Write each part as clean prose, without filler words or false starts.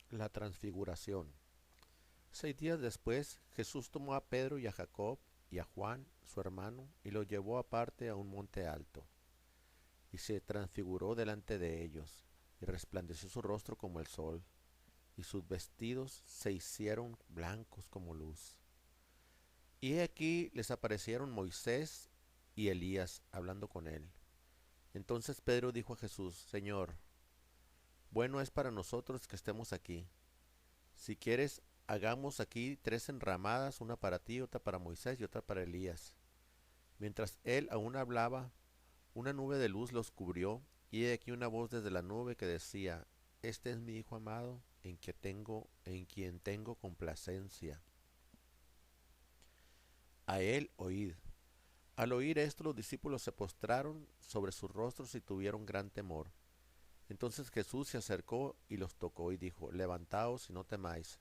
La transfiguración. 6 días después, Jesús tomó a Pedro y a Jacob y a Juan, su hermano, y los llevó aparte a un monte alto, y se transfiguró delante de ellos, y resplandeció su rostro como el sol, y sus vestidos se hicieron blancos como luz. Y he aquí les aparecieron Moisés y Elías hablando con él. Entonces Pedro dijo a Jesús: Señor, bueno es para nosotros que estemos aquí. Si quieres, hagamos aquí 3 enramadas, una para ti, otra para Moisés y otra para Elías. Mientras él aún hablaba, una nube de luz los cubrió, y he aquí una voz desde la nube que decía: Este es mi Hijo amado, en quien tengo complacencia. A él oíd. Al oír esto, los discípulos se postraron sobre sus rostros y tuvieron gran temor. Entonces Jesús se acercó y los tocó y dijo: Levantaos y no temáis.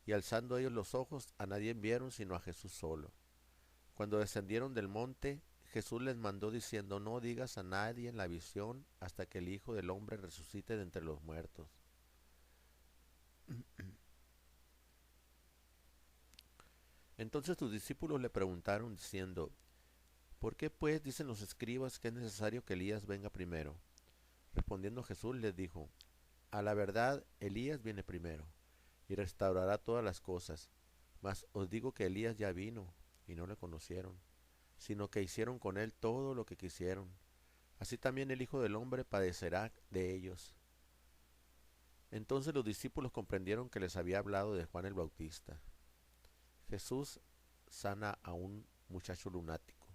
Y alzando ellos los ojos, a nadie vieron sino a Jesús solo. Cuando descendieron del monte, Jesús les mandó diciendo: No digas a nadie en la visión hasta que el Hijo del Hombre resucite de entre los muertos. Entonces sus discípulos le preguntaron diciendo: ¿Por qué pues dicen los escribas que es necesario que Elías venga primero? Respondiendo Jesús les dijo: A la verdad, Elías viene primero, y restaurará todas las cosas. Mas os digo que Elías ya vino, y no le conocieron, sino que hicieron con él todo lo que quisieron. Así también el Hijo del Hombre padecerá de ellos. Entonces los discípulos comprendieron que les había hablado de Juan el Bautista. Jesús sana a un muchacho lunático.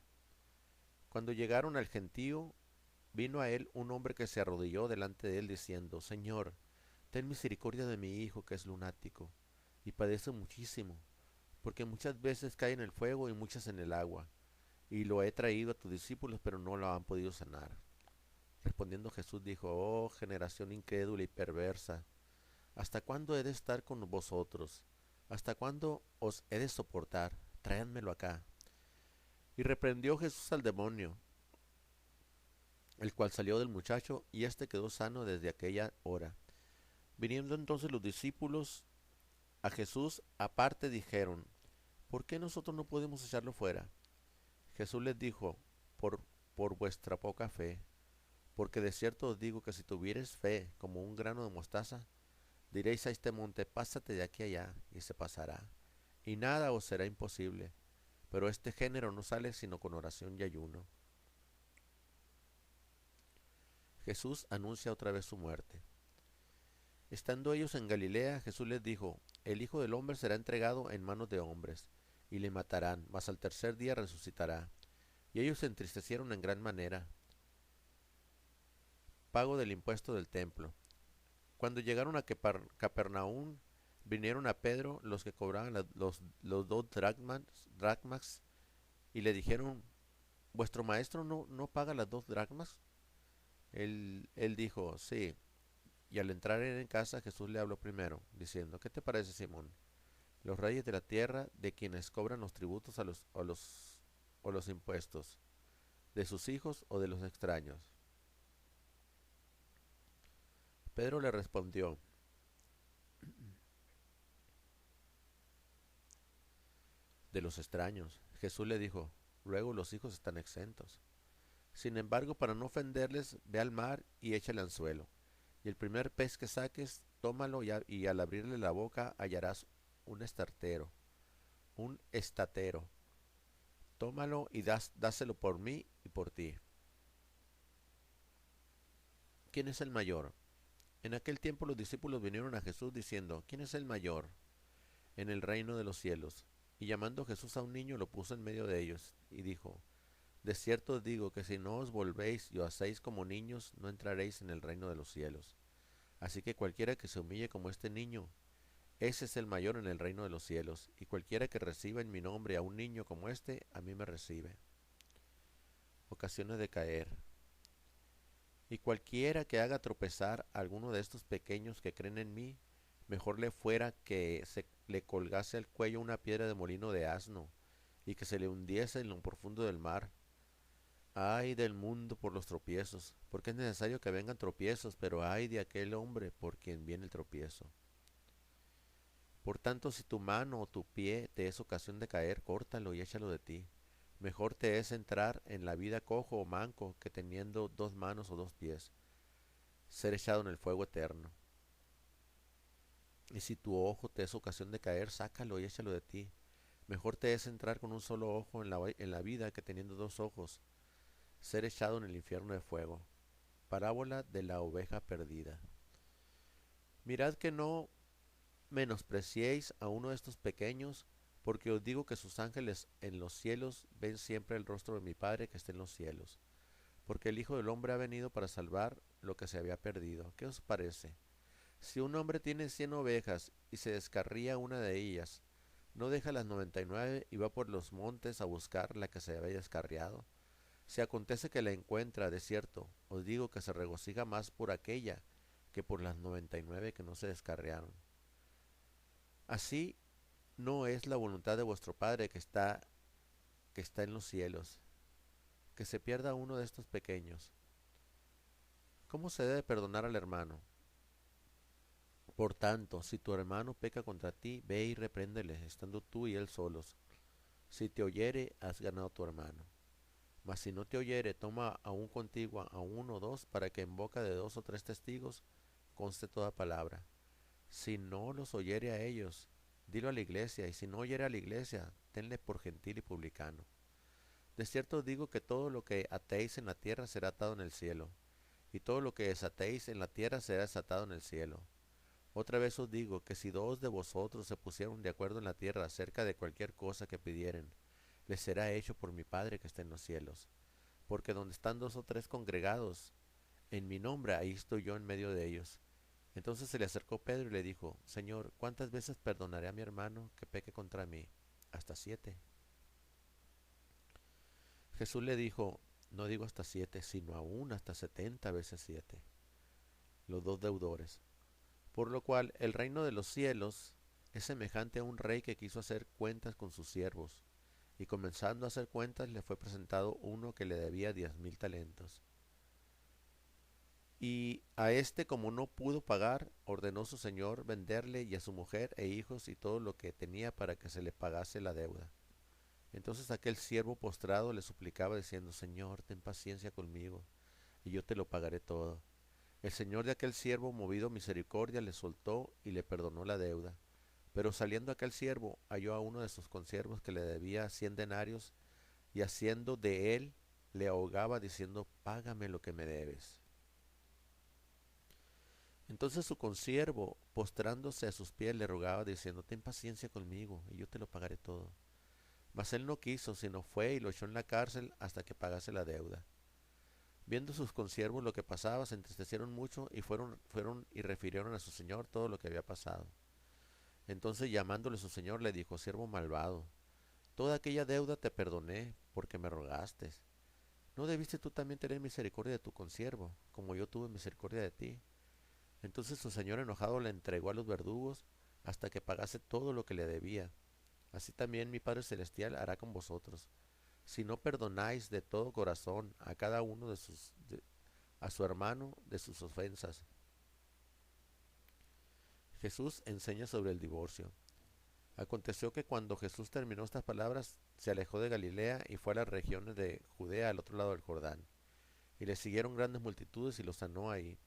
Cuando llegaron al gentío, vino a él un hombre que se arrodilló delante de él diciendo: Señor, ten misericordia de mi hijo que es lunático, y padece muchísimo, porque muchas veces cae en el fuego y muchas en el agua. Y lo he traído a tus discípulos, pero no lo han podido sanar. Respondiendo Jesús dijo: Oh generación incrédula y perversa, ¿hasta cuándo he de estar con vosotros? ¿Hasta cuándo os he de soportar? Tráiganmelo acá. Y reprendió Jesús al demonio, el cual salió del muchacho, y éste quedó sano desde aquella hora. Viniendo entonces los discípulos a Jesús aparte, dijeron: ¿Por qué nosotros no podemos echarlo fuera? Jesús les dijo: por, por vuestra poca fe, porque de cierto os digo que si tuviereis fe como un grano de mostaza, diréis a este monte: pásate de aquí allá, y se pasará, y nada os será imposible. Pero este género no sale sino con oración y ayuno. Jesús anuncia otra vez su muerte. Estando ellos en Galilea, Jesús les dijo: El Hijo del Hombre será entregado en manos de hombres, y le matarán, mas al tercer día resucitará. Y ellos se entristecieron en gran manera. Pago del impuesto del templo. Cuando llegaron a Capernaum, vinieron a Pedro los que cobraban los 2 dracmas, y le dijeron: ¿Vuestro maestro no paga las 2 dracmas? Él dijo: Sí. Y al entrar en casa, Jesús le habló primero, diciendo: ¿Qué te parece, Simón? Los reyes de la tierra, de quienes cobran los tributos o los impuestos, ¿de sus hijos o de los extraños? Pedro le respondió: De los extraños. Jesús le dijo: Luego los hijos están exentos. Sin embargo, para no ofenderles, ve al mar y echa el anzuelo. Y el primer pez que saques, tómalo, y al abrirle la boca hallarás un estartero, un estatero. Tómalo y dáselo por mí y por ti. ¿Quién es el mayor? En aquel tiempo los discípulos vinieron a Jesús diciendo: ¿Quién es el mayor en el reino de los cielos? Y llamando Jesús a un niño, lo puso en medio de ellos, y dijo: De cierto os digo que si no os volvéis y os hacéis como niños, no entraréis en el reino de los cielos. Así que cualquiera que se humille como este niño, ese es el mayor en el reino de los cielos, y cualquiera que reciba en mi nombre a un niño como este, a mí me recibe. Ocasiones de caer. Y cualquiera que haga tropezar a alguno de estos pequeños que creen en mí, mejor le fuera que se le colgase al cuello una piedra de molino de asno, y que se le hundiese en lo profundo del mar. Ay del mundo por los tropiezos, porque es necesario que vengan tropiezos, pero ay de aquel hombre por quien viene el tropiezo. Por tanto, si tu mano o tu pie te es ocasión de caer, córtalo y échalo de ti. Mejor te es entrar en la vida cojo o manco que teniendo dos manos o dos pies, ser echado en el fuego eterno. Y si tu ojo te es ocasión de caer, sácalo y échalo de ti. Mejor te es entrar con un solo ojo en la vida que teniendo dos ojos, ser echado en el infierno de fuego. Parábola de la oveja perdida. Mirad que no menospreciéis a uno de estos pequeños, porque os digo que sus ángeles en los cielos ven siempre el rostro de mi Padre que está en los cielos. Porque el Hijo del Hombre ha venido para salvar lo que se había perdido. ¿Qué os parece? Si un hombre tiene 100 ovejas y se descarría una de ellas, ¿no deja las 99 y va por los montes a buscar la que se había descarriado? Si acontece que la encuentra, de cierto, os digo que se regocija más por aquella que por las 99 que no se descarriaron. Así no es la voluntad de vuestro Padre que está en los cielos, que se pierda uno de estos pequeños. ¿Cómo se debe perdonar al hermano? Por tanto, si tu hermano peca contra ti, ve y repréndele, estando tú y él solos. Si te oyere, has ganado a tu hermano. Mas si no te oyere, toma aún contigo a uno o dos, para que en boca de dos o tres testigos conste toda palabra. Si no los oyere a ellos, dilo a la iglesia, y si no oyere a la iglesia, tenle por gentil y publicano. De cierto os digo que todo lo que atéis en la tierra será atado en el cielo, y todo lo que desatéis en la tierra será desatado en el cielo. Otra vez os digo que si dos de vosotros se pusieron de acuerdo en la tierra acerca de cualquier cosa que pidieren, les será hecho por mi Padre que está en los cielos. Porque donde están dos o tres congregados, en mi nombre, ahí estoy yo en medio de ellos. Entonces se le acercó Pedro y le dijo, Señor, ¿cuántas veces perdonaré a mi hermano que peque contra mí? Hasta 7. Jesús le dijo, no digo hasta 7, sino aún hasta 70 veces 7. Los dos deudores. Por lo cual el reino de los cielos es semejante a un rey que quiso hacer cuentas con sus siervos, y comenzando a hacer cuentas le fue presentado uno que le debía 10.000 talentos. Y a este, como no pudo pagar, ordenó su señor venderle y a su mujer e hijos y todo lo que tenía para que se le pagase la deuda. Entonces aquel siervo postrado le suplicaba diciendo, Señor, ten paciencia conmigo, y yo te lo pagaré todo. El señor de aquel siervo, movido a misericordia, le soltó y le perdonó la deuda. Pero saliendo aquel siervo, halló a uno de sus consiervos que le debía 100 denarios, y haciendo de él, le ahogaba diciendo, págame lo que me debes. Entonces su consiervo, postrándose a sus pies, le rogaba diciendo, ten paciencia conmigo, y yo te lo pagaré todo. Mas él no quiso, sino fue y lo echó en la cárcel hasta que pagase la deuda. Viendo sus consiervos lo que pasaba, se entristecieron mucho y fueron y refirieron a su señor todo lo que había pasado. Entonces llamándole su señor le dijo, siervo malvado, toda aquella deuda te perdoné porque me rogaste. ¿No debiste tú también tener misericordia de tu consiervo, como yo tuve misericordia de ti? Entonces su señor enojado le entregó a los verdugos hasta que pagase todo lo que le debía. Así también mi Padre Celestial hará con vosotros, si no perdonáis de todo corazón a cada uno a su hermano de sus ofensas. Jesús enseña sobre el divorcio. Aconteció que cuando Jesús terminó estas palabras, se alejó de Galilea y fue a las regiones de Judea al otro lado del Jordán. Y le siguieron grandes multitudes y lo sanó ahí.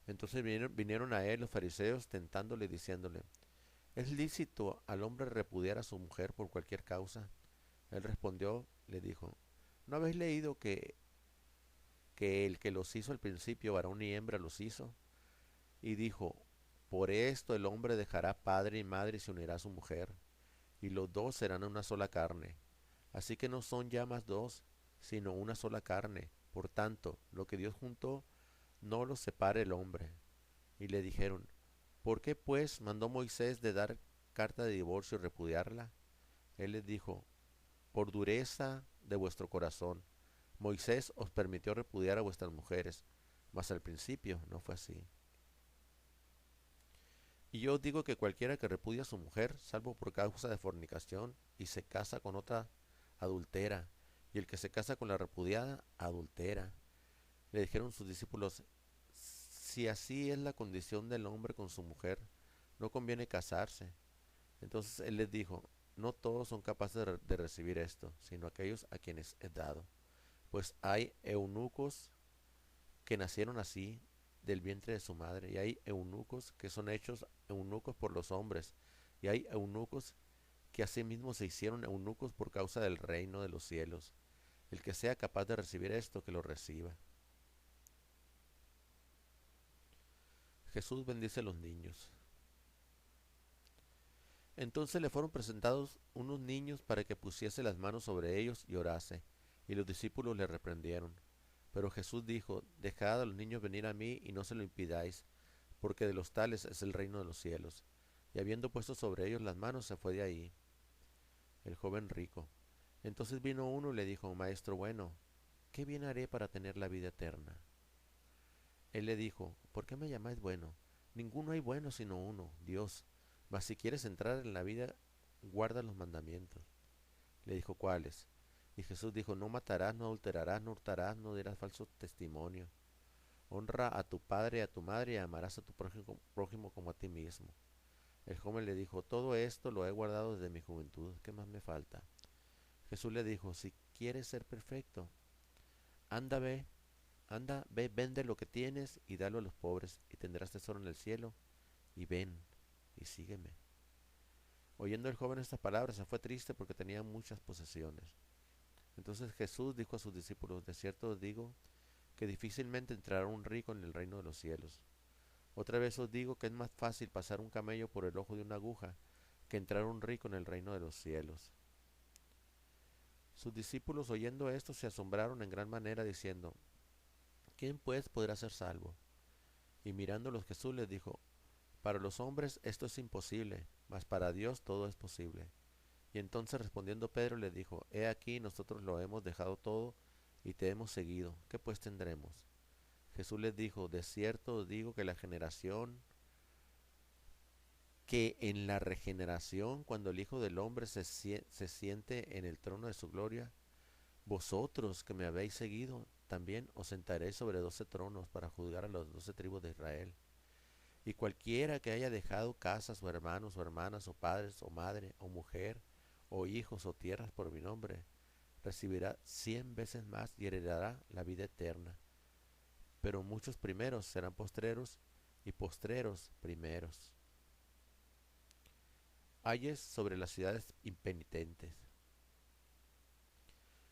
Entonces vinieron a él los fariseos tentándole y diciéndole, ¿es lícito al hombre repudiar a su mujer por cualquier causa? Él respondió, le dijo, ¿no habéis leído que el que los hizo al principio, varón y hembra, los hizo? Y dijo, por esto el hombre dejará padre y madre y se unirá a su mujer, y los dos serán una sola carne. Así que no son ya más dos, sino una sola carne. Por tanto, lo que Dios juntó, no lo separe el hombre. Y le dijeron, ¿por qué pues mandó Moisés de dar carta de divorcio y repudiarla? Él les dijo, por dureza de vuestro corazón. Moisés os permitió repudiar a vuestras mujeres, mas al principio no fue así. Y yo os digo que cualquiera que repudia a su mujer, salvo por causa de fornicación, y se casa con otra, adultera, y el que se casa con la repudiada, adultera. Le dijeron sus discípulos, si así es la condición del hombre con su mujer, no conviene casarse. Entonces él les dijo, no todos son capaces de recibir esto, sino aquellos a quienes es dado. Pues hay eunucos que nacieron así del vientre de su madre, y hay eunucos que son hechos eunucos por los hombres, y hay eunucos que asimismo se hicieron eunucos por causa del reino de los cielos. El que sea capaz de recibir esto, que lo reciba. Jesús bendice a los niños. Entonces le fueron presentados unos niños para que pusiese las manos sobre ellos y orase, y los discípulos le reprendieron. Pero Jesús dijo, dejad a los niños venir a mí y no se lo impidáis, porque de los tales es el reino de los cielos. Y habiendo puesto sobre ellos las manos, se fue de ahí. El joven rico. Entonces vino uno y le dijo, Maestro bueno, ¿qué bien haré para tener la vida eterna? Él le dijo, ¿por qué me llamáis bueno? Ninguno hay bueno sino uno, Dios. Mas si quieres entrar en la vida, guarda los mandamientos. Le dijo, ¿cuáles? Y Jesús dijo, no matarás, no adulterarás, no hurtarás, no dirás falso testimonio. Honra a tu padre y a tu madre y amarás a tu prójimo como a ti mismo. El joven le dijo, todo esto lo he guardado desde mi juventud, ¿qué más me falta? Jesús le dijo, si quieres ser perfecto, anda, ve, ve, vende lo que tienes y dalo a los pobres y tendrás tesoro en el cielo y ven y sígueme. Oyendo el joven estas palabras se fue triste porque tenía muchas posesiones. Entonces Jesús dijo a sus discípulos, de cierto os digo que difícilmente entrará un rico en el reino de los cielos. Otra vez os digo que es más fácil pasar un camello por el ojo de una aguja que entrar un rico en el reino de los cielos. Sus discípulos oyendo esto se asombraron en gran manera diciendo, ¿quién pues podrá ser salvo? Y mirándolos Jesús les dijo, para los hombres esto es imposible, mas para Dios todo es posible. Y entonces respondiendo Pedro le dijo, he aquí nosotros lo hemos dejado todo y te hemos seguido, ¿qué pues tendremos? Jesús les dijo, de cierto os digo que la generación que en la regeneración, cuando el Hijo del Hombre se siente en el trono de su gloria, vosotros que me habéis seguido, también os sentaréis sobre 12 tronos para juzgar a las 12 tribus de Israel. Y cualquiera que haya dejado casas o hermanos o hermanas o padres o madre o mujer o hijos o tierras por mi nombre, recibirá 100 veces más y heredará la vida eterna. Pero muchos primeros serán postreros y postreros primeros. Ayes sobre las ciudades impenitentes.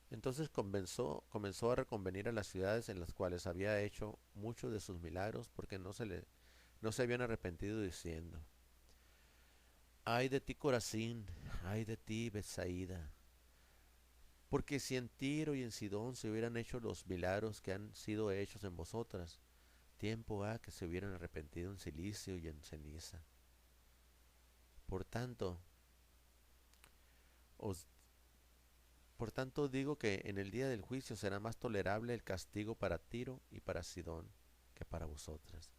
Entonces comenzó a reconvenir a las ciudades en las cuales había hecho muchos de sus milagros porque no se habían arrepentido diciendo, ay de ti Corazín, ay de ti Betsaída, porque si en Tiro y en Sidón se hubieran hecho los milagros que han sido hechos en vosotras, tiempo ha que se hubieran arrepentido en silicio y en ceniza. Por tanto, os Por tanto digo que en el día del juicio será más tolerable el castigo para Tiro y para Sidón que para vosotras.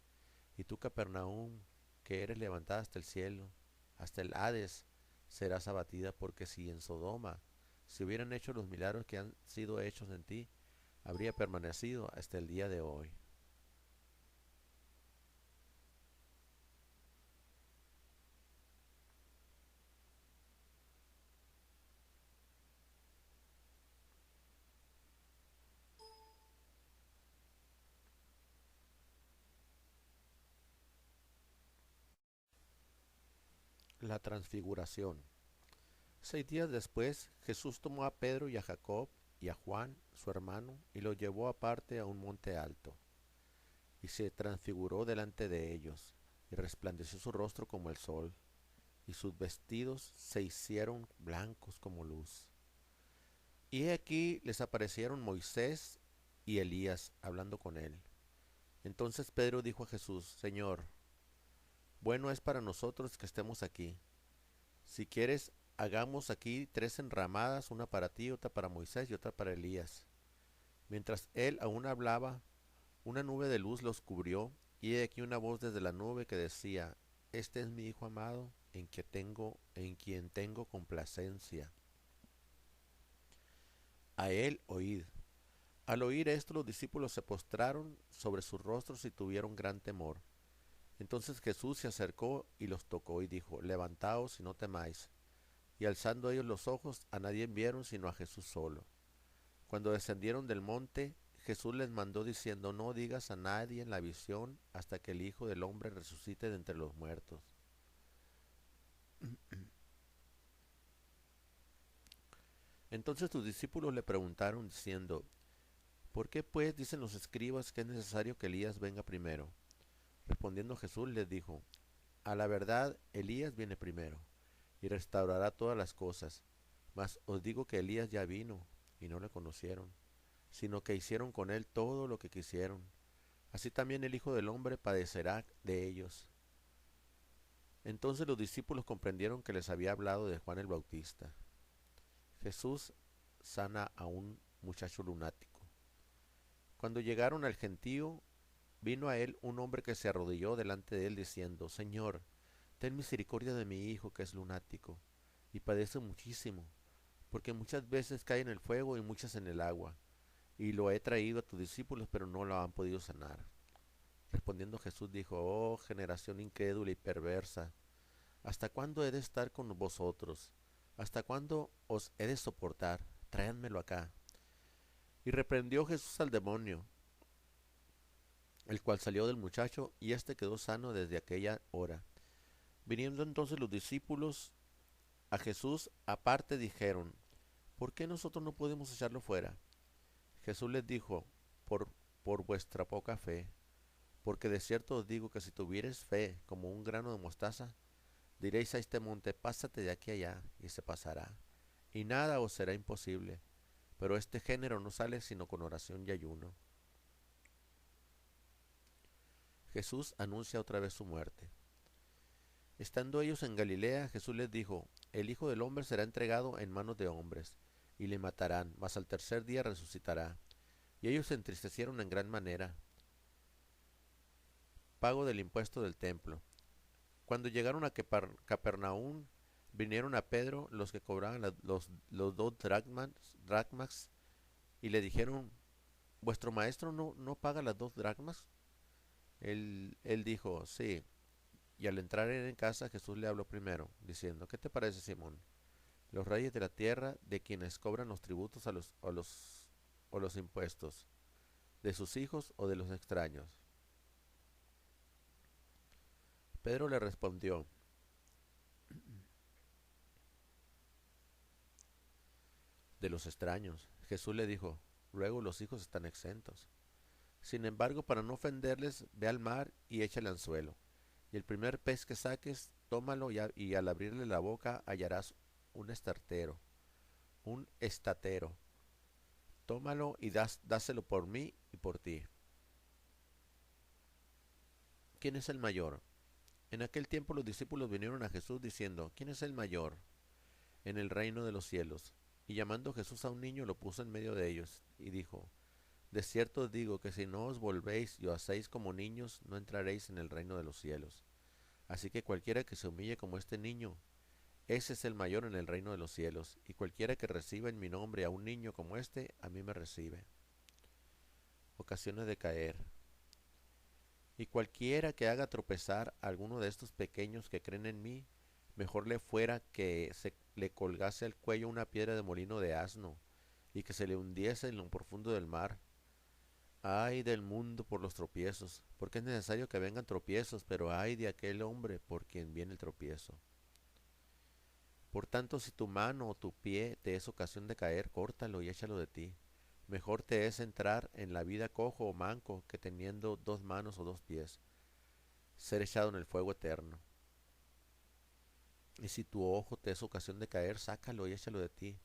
Y tú, Capernaum, que eres levantada hasta el cielo, hasta el Hades, serás abatida, porque si en Sodoma se hubieran hecho los milagros que han sido hechos en ti, habría permanecido hasta el día de hoy. La transfiguración. 6 días después, Jesús tomó a Pedro y a Jacob y a Juan, su hermano, y los llevó aparte a un monte alto y se transfiguró delante de ellos, y resplandeció su rostro como el sol, y sus vestidos se hicieron blancos como luz. Y he aquí les aparecieron Moisés y Elías hablando con él. Entonces Pedro dijo a Jesús, Señor, bueno es para nosotros que estemos aquí. Si quieres, hagamos aquí 3 enramadas, una para ti, otra para Moisés y otra para Elías. Mientras él aún hablaba, una nube de luz los cubrió, y he aquí una voz desde la nube que decía, Este es mi Hijo amado, en quien tengo complacencia. A él oíd. Al oír esto los discípulos se postraron sobre sus rostros y tuvieron gran temor. Entonces Jesús se acercó y los tocó y dijo, levantaos y no temáis. Y alzando ellos los ojos, a nadie vieron sino a Jesús solo. Cuando descendieron del monte, Jesús les mandó diciendo, no digas a nadie en la visión hasta que el Hijo del Hombre resucite de entre los muertos. Entonces sus discípulos le preguntaron diciendo, ¿por qué pues dicen los escribas que es necesario que Elías venga primero? Respondiendo Jesús les dijo, a la verdad Elías viene primero, y restaurará todas las cosas. Mas os digo que Elías ya vino, y no le conocieron, sino que hicieron con él todo lo que quisieron. Así también el Hijo del Hombre padecerá de ellos. Entonces los discípulos comprendieron que les había hablado de Juan el Bautista. Jesús sana a un muchacho lunático. Cuando llegaron al gentío, vino a él un hombre que se arrodilló delante de él diciendo, Señor, ten misericordia de mi hijo que es lunático, y padece muchísimo, porque muchas veces cae en el fuego y muchas en el agua, y lo he traído a tus discípulos, pero no lo han podido sanar. Respondiendo Jesús dijo, oh generación incrédula y perversa, ¿hasta cuándo he de estar con vosotros? ¿Hasta cuándo os he de soportar? Tráanmelo acá. Y reprendió Jesús al demonio, el cual salió del muchacho, y éste quedó sano desde aquella hora. Viniendo entonces los discípulos a Jesús aparte dijeron, ¿por qué nosotros no podemos echarlo fuera? Jesús les dijo, por, por vuestra poca fe, porque de cierto os digo que si tuviereis fe como un grano de mostaza, diréis a este monte, pásate de aquí allá, y se pasará, y nada os será imposible. Pero este género no sale sino con oración y ayuno. Jesús anuncia otra vez su muerte. Estando ellos en Galilea, Jesús les dijo, el Hijo del Hombre será entregado en manos de hombres, y le matarán, mas al tercer día resucitará. Y ellos se entristecieron en gran manera. Pago del impuesto del templo. Cuando llegaron a Capernaum, vinieron a Pedro los que cobraban los 2 dracmas, y le dijeron, ¿vuestro maestro no paga las 2 dracmas? Él dijo, sí. Y al entrar en casa, Jesús le habló primero, diciendo, ¿qué te parece, Simón? Los reyes de la tierra, de quienes cobran los tributos o los impuestos, de sus hijos o de los extraños. Pedro le respondió, de los extraños. Jesús le dijo, luego los hijos están exentos. Sin embargo, para no ofenderles, ve al mar y echa el anzuelo. Y el primer pez que saques, tómalo y al abrirle la boca hallarás un estatero. Un estatero. Tómalo y dáselo por mí y por ti. ¿Quién es el mayor? En aquel tiempo los discípulos vinieron a Jesús diciendo, ¿quién es el mayor en el reino de los cielos? Y llamando Jesús a un niño lo puso en medio de ellos y dijo, de cierto os digo que si no os volvéis y os hacéis como niños, no entraréis en el reino de los cielos. Así que cualquiera que se humille como este niño, ese es el mayor en el reino de los cielos, y cualquiera que reciba en mi nombre a un niño como este, a mí me recibe. Ocasiones de caer. Y cualquiera que haga tropezar a alguno de estos pequeños que creen en mí, mejor le fuera que se le colgase al cuello una piedra de molino de asno, y que se le hundiese en lo profundo del mar. Ay del mundo por los tropiezos, porque es necesario que vengan tropiezos, pero ay de aquel hombre por quien viene el tropiezo. Por tanto, si tu mano o tu pie te es ocasión de caer, córtalo y échalo de ti. Mejor te es entrar en la vida cojo o manco que teniendo 2 manos o 2 pies, ser echado en el fuego eterno. Y si tu ojo te es ocasión de caer, sácalo y échalo de ti.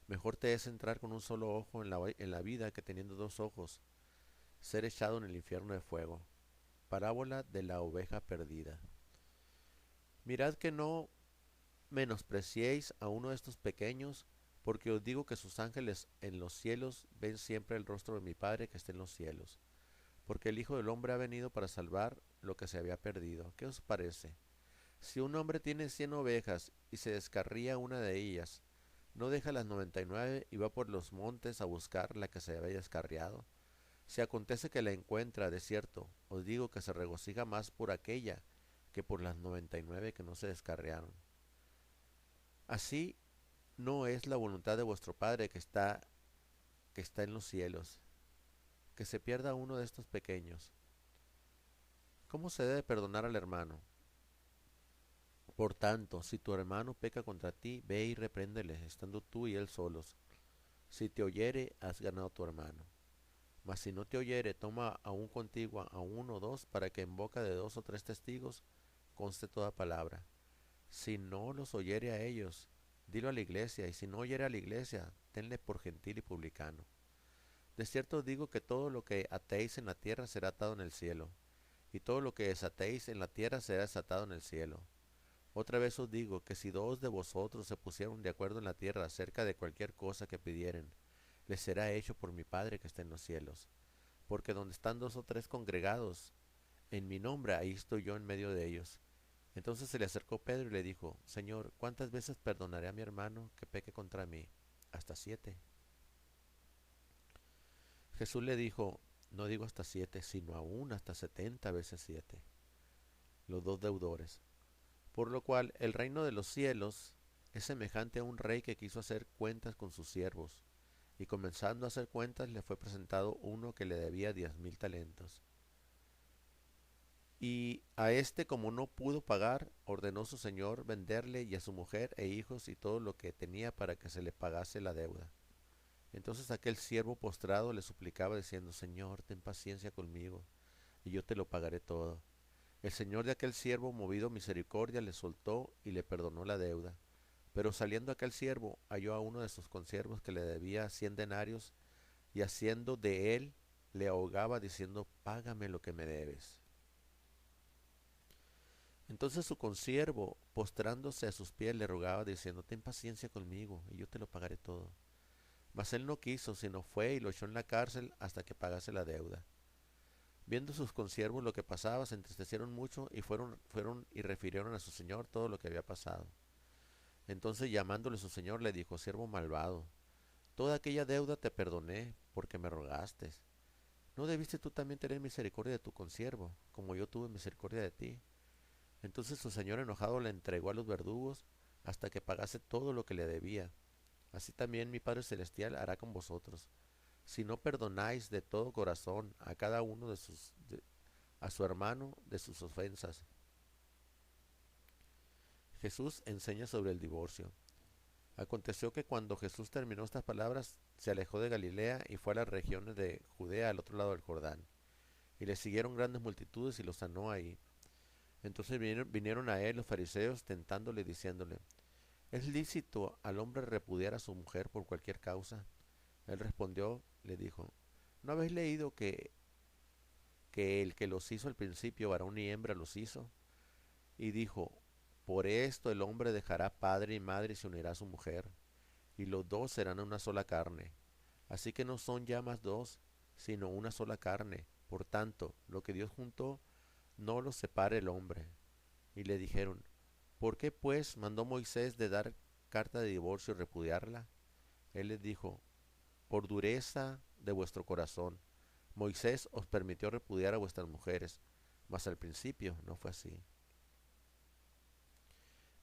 Mejor te es entrar con un solo ojo en la vida que teniendo 2 ojos, ser echado en el infierno de fuego. Parábola de la oveja perdida. Mirad que no menospreciéis a uno de estos pequeños, porque os digo que sus ángeles en los cielos ven siempre el rostro de mi Padre que está en los cielos. Porque el Hijo del Hombre ha venido para salvar lo que se había perdido. ¿Qué os parece? Si un hombre tiene 100 ovejas y se descarría una de ellas, ¿no deja las 99 y va por los montes a buscar la que se había descarriado? Si acontece que la encuentra, de cierto, os digo que se regocija más por aquella que por las 99 que no se descarriaron. Así no es la voluntad de vuestro Padre que está en los cielos, que se pierda uno de estos pequeños. ¿Cómo se debe perdonar al hermano? Por tanto, si tu hermano peca contra ti, ve y repréndele, estando tú y él solos. Si te oyere, has ganado a tu hermano. Mas si no te oyere, toma aún contigo a uno o dos, para que en boca de dos o tres testigos conste toda palabra. Si no los oyere a ellos, dilo a la iglesia, y si no oyere a la iglesia, tenle por gentil y publicano. De cierto os digo que todo lo que atéis en la tierra será atado en el cielo, y todo lo que desatéis en la tierra será desatado en el cielo. Otra vez os digo que si dos de vosotros se pusieron de acuerdo en la tierra acerca de cualquier cosa que pidieren, les será hecho por mi Padre que está en los cielos. Porque donde están dos o tres congregados, en mi nombre, ahí estoy yo en medio de ellos. Entonces se le acercó Pedro y le dijo, Señor, ¿cuántas veces perdonaré a mi hermano que peque contra mí? Hasta 7. Jesús le dijo, no digo hasta 7, sino aún hasta 70 veces 7. Los dos deudores. Por lo cual el reino de los cielos es semejante a un rey que quiso hacer cuentas con sus siervos, y comenzando a hacer cuentas le fue presentado uno que le debía 10,000 talentos. Y a este, como no pudo pagar, ordenó su señor venderle y a su mujer e hijos y todo lo que tenía para que se le pagase la deuda. Entonces aquel siervo postrado le suplicaba diciendo, Señor, ten paciencia conmigo, y yo te lo pagaré todo. El señor de aquel siervo, movido a misericordia, le soltó y le perdonó la deuda. Pero saliendo aquel siervo, halló a uno de sus consiervos que le debía 100 denarios, y haciendo de él, le ahogaba diciendo, págame lo que me debes. Entonces su consiervo, postrándose a sus pies, le rogaba diciendo, ten paciencia conmigo, y yo te lo pagaré todo. Mas él no quiso, sino fue y lo echó en la cárcel hasta que pagase la deuda. Viendo sus consiervos lo que pasaba, se entristecieron mucho y fueron y refirieron a su señor todo lo que había pasado. Entonces llamándole su señor le dijo, siervo malvado, toda aquella deuda te perdoné porque me rogaste. ¿No debiste tú también tener misericordia de tu consiervo, como yo tuve misericordia de ti? Entonces su señor enojado le entregó a los verdugos hasta que pagase todo lo que le debía. Así también mi Padre Celestial hará con vosotros, si no perdonáis de todo corazón a cada uno a su hermano de sus ofensas. Jesús enseña sobre el divorcio. Aconteció que cuando Jesús terminó estas palabras, se alejó de Galilea y fue a las regiones de Judea al otro lado del Jordán. Y le siguieron grandes multitudes y lo sanó ahí. Entonces vinieron a él los fariseos tentándole diciéndole, ¿es lícito al hombre repudiar a su mujer por cualquier causa? Él respondió, le dijo, ¿no habéis leído que el que los hizo al principio, varón y hembra, los hizo? Y dijo, por esto el hombre dejará padre y madre y se unirá a su mujer, y los dos serán una sola carne. Así que no son ya más dos, sino una sola carne. Por tanto, lo que Dios juntó, no lo separe el hombre. Y le dijeron, ¿por qué pues mandó Moisés de dar carta de divorcio y repudiarla? Él les dijo, por dureza de vuestro corazón. Moisés os permitió repudiar a vuestras mujeres, mas al principio no fue así.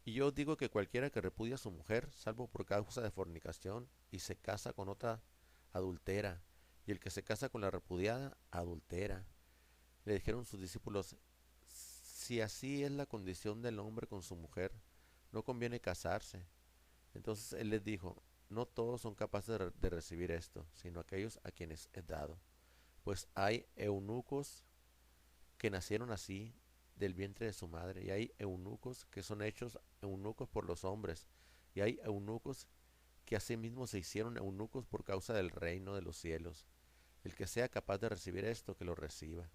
Y yo os digo que cualquiera que repudia a su mujer, salvo por causa de fornicación, y se casa con otra, adultera, y el que se casa con la repudiada, adultera. Le dijeron sus discípulos, si así es la condición del hombre con su mujer, no conviene casarse. Entonces él les dijo, no todos son capaces de recibir esto, sino aquellos a quienes es dado. Pues hay eunucos que nacieron así del vientre de su madre, y hay eunucos que son hechos eunucos por los hombres, y hay eunucos que asimismo se hicieron eunucos por causa del reino de los cielos. El que sea capaz de recibir esto, que lo reciba.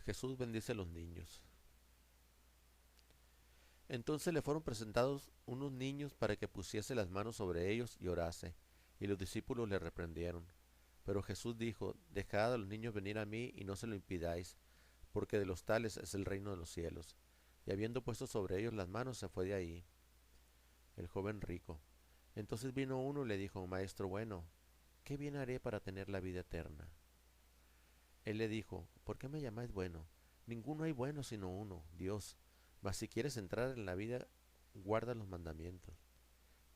Jesús bendice a los niños. Entonces le fueron presentados unos niños para que pusiese las manos sobre ellos y orase, y los discípulos le reprendieron. Pero Jesús dijo, dejad a los niños venir a mí y no se lo impidáis, porque de los tales es el reino de los cielos. Y habiendo puesto sobre ellos las manos, se fue de ahí. El joven rico. Entonces vino uno y le dijo, Maestro bueno, ¿qué bien haré para tener la vida eterna? Él le dijo, ¿por qué me llamáis bueno? Ninguno hay bueno sino uno, Dios. Mas si quieres entrar en la vida, guarda los mandamientos.